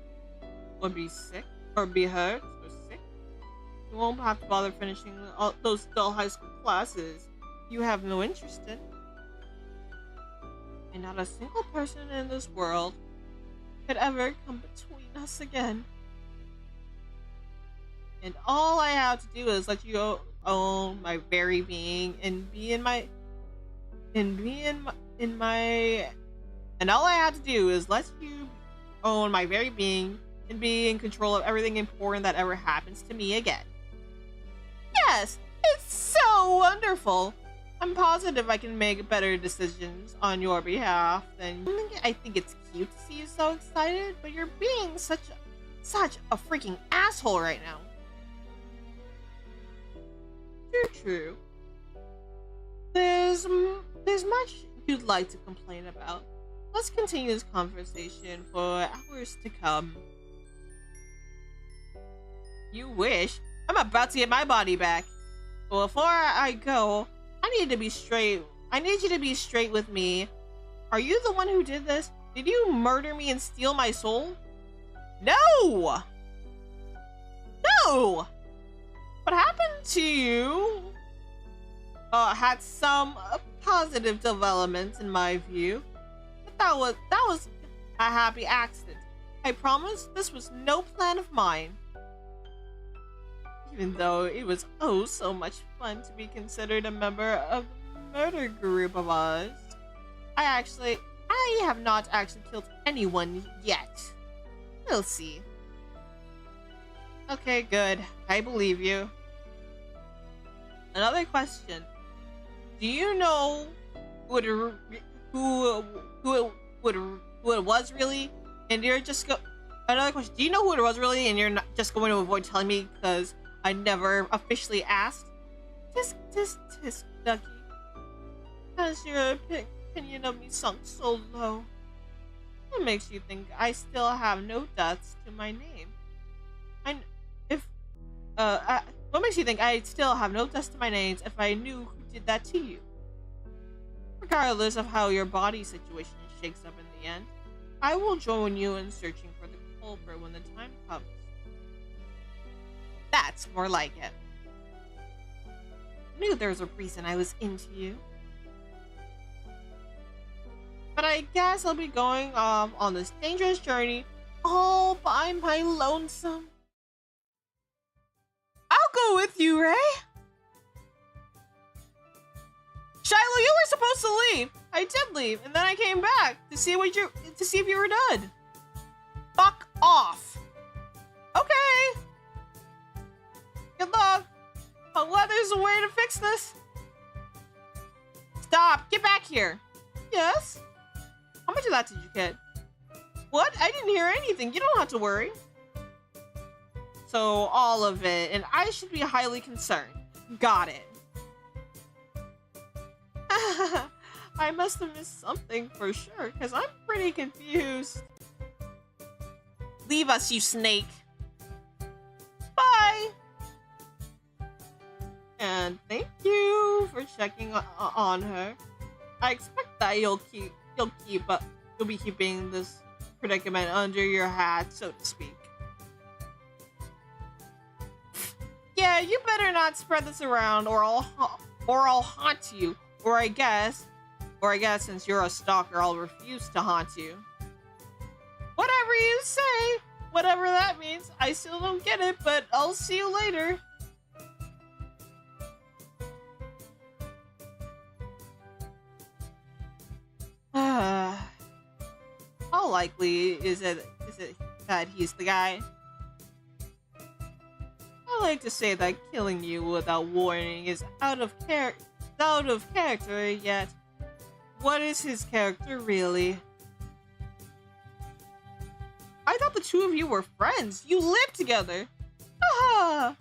or be sick, or be hurt, or sick. You won't have to bother finishing all those dull high school classes you have no interest in. And not a single person in this world could ever come between us again. And all I have to do is let you own my very being and be in my and all I have to do is let you own my very being and be in control of everything important that ever happens to me again. Yes, it's so wonderful. I'm positive I can make better decisions on your behalf than you. I think it's cute to see you so excited, but you're being such a freaking asshole right now. True. There's much you'd like to complain about. Let's continue this conversation for hours to come. You wish. I'm about to get my body back. But before I go, I need to be straight. I need you to be straight with me. Are you the one who did this? Did you murder me and steal my soul? No! No! What happened to you had some positive developments in my view. But that was a happy accident. I promise this was no plan of mine. Even though it was oh so much fun to be considered a member of the murder group of us. I have not actually killed anyone yet. We'll see. Okay, good. I believe you. Another question. Do you know who it was really? And you're just another question. Do you know who it was really and you're not just going to avoid telling me because I never officially asked? Tisk, Ducky. Has your opinion of me sunk so low? What makes you think I still have no deaths to my name? What makes you think I still have no deaths to my names if I knew who did that to you? Regardless of how your body situation shakes up in the end, I will join you in searching for the culprit when the time comes. That's more like it. I knew there was a reason I was into you. But I guess I'll be going off on this dangerous journey all by my lonesome. I'll go with you, Ray. Shiloh, you were supposed to leave. I did leave, and then I came back to see if you were done. Fuck off. Okay. Good luck. I'm glad there's a way to fix this. Stop. Get back here. Yes? How much of that did you get? What? I didn't hear anything. You don't have to worry. So, all of it, and I should be highly concerned. Got it. I must have missed something for sure, because I'm pretty confused. Leave us, you snake. Bye. And thank you for checking on her. I expect that you'll be keeping this predicament under your hat, so to speak. Yeah, you better not spread this around, or I'll haunt you. Or I guess since you're a stalker, I'll refuse to haunt you. Whatever you say, whatever that means. I still don't get it, but I'll see you later. How likely is it that he's the guy? I like to say that killing you without warning is out of character, yet what is his character really? I thought the two of you were friends. You lived together. Ah,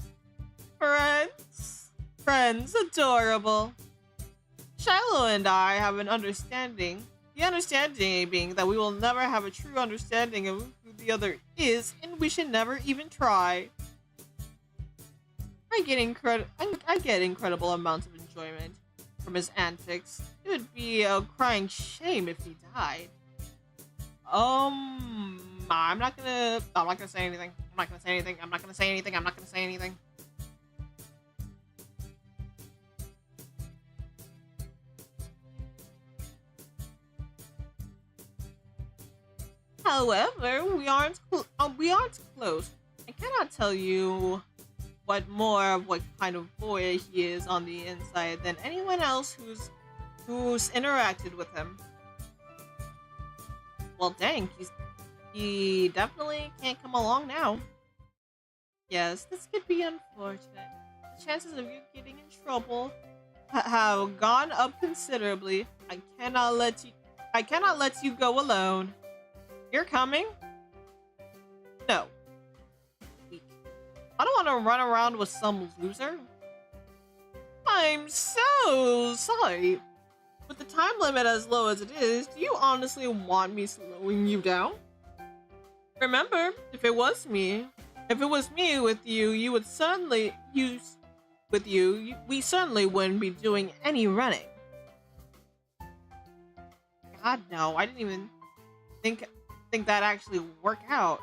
friends, adorable. Shiloh and I have an understanding. The understanding being that we will never have a true understanding of who the other is, and we should never even try. I get incredible amounts of enjoyment from his antics. It would be a crying shame if he died. I'm not gonna say anything. I'm not gonna say anything. I'm not gonna say anything. I'm not gonna say anything. However, we aren't close. I cannot tell you what kind of boy he is on the inside than anyone else who's interacted with him. Well, dang, he definitely can't come along now. Yes, this could be unfortunate. The chances of you getting in trouble have gone up considerably. I cannot let you go alone. You're coming? No. I don't want to run around with some loser. I'm so sorry. With the time limit as low as it is, do you honestly want me slowing you down? Remember, if it was me with you, we certainly wouldn't be doing any running. God, no, I didn't even think that actually work out.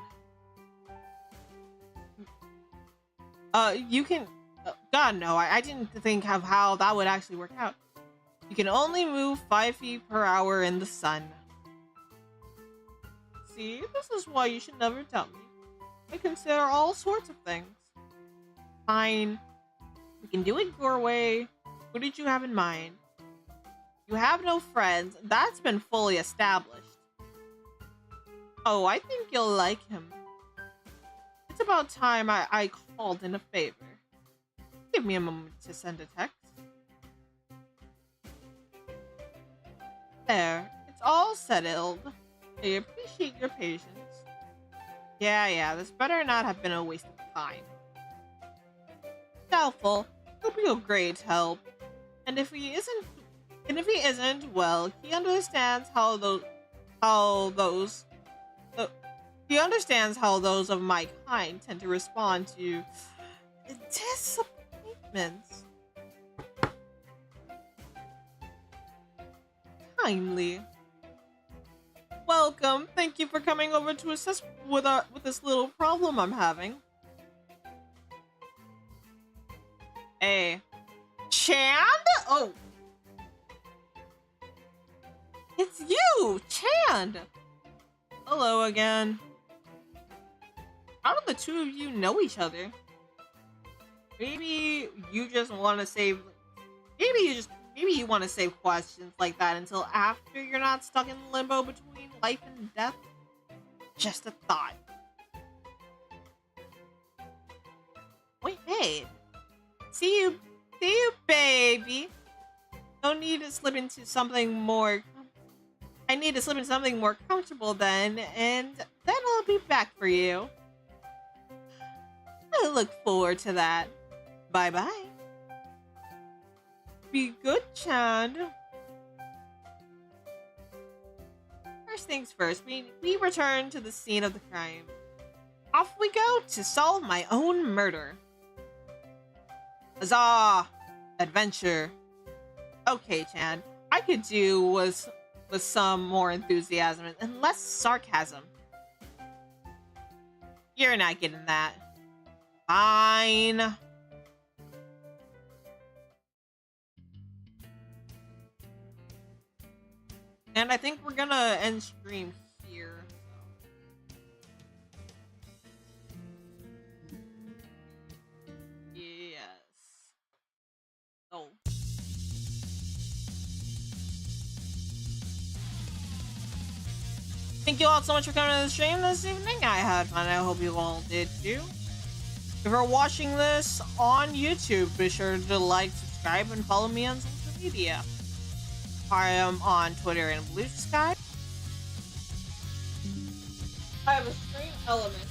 You can... God, no, I didn't think of how that would actually work out. You can only move 5 feet per hour in the sun. See, this is why you should never tell me. I consider all sorts of things. Fine. We can do it your way. What did you have in mind? You have no friends. That's been fully established. Oh, I think you'll like him. It's about time I called in a favor. Give me a moment to send a text. There, it's all settled. I appreciate your patience. Yeah, this better not have been a waste of time. Doubtful. He'll be a great help. And if he isn't, well, he understands how those of my kind tend to respond to disappointments. Kindly. Welcome. Thank you for coming over to assist with this little problem I'm having. Hey. Chand? Oh. It's you, Chand. Hello again. How do the two of you know each other? Maybe you just want to save... Maybe you want to save questions like that until after you're not stuck in limbo between life and death. Just a thought. Wait, hey. See you, baby. No need to slip into something more... I need to slip into something more comfortable then, and then I'll be back for you. I look forward to that. Bye-bye. Be good, Chand. First things first, we return to the scene of the crime. Off we go to solve my own murder. Huzzah! Adventure. Okay, Chand. I could do with some more enthusiasm and less sarcasm. You're not getting that. Fine. And I think we're gonna end stream here. Yes. Oh. Thank you all so much for coming to the stream this evening. I had fun. I hope you all did too. If you're watching this on YouTube, be sure to like, subscribe, and follow me on social media. I am on Twitter and Blue Sky. I have a stream element.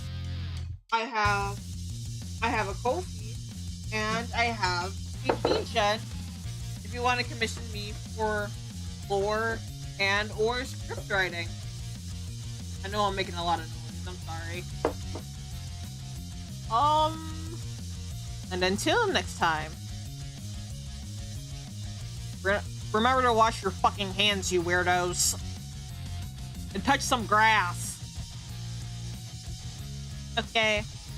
I have a Ko-fi, and I have a VGen. If you want to commission me for lore and or script writing. I know I'm making a lot of noise. I'm sorry. And until next time. Remember to wash your fucking hands, you weirdos. and touch some grass. Okay.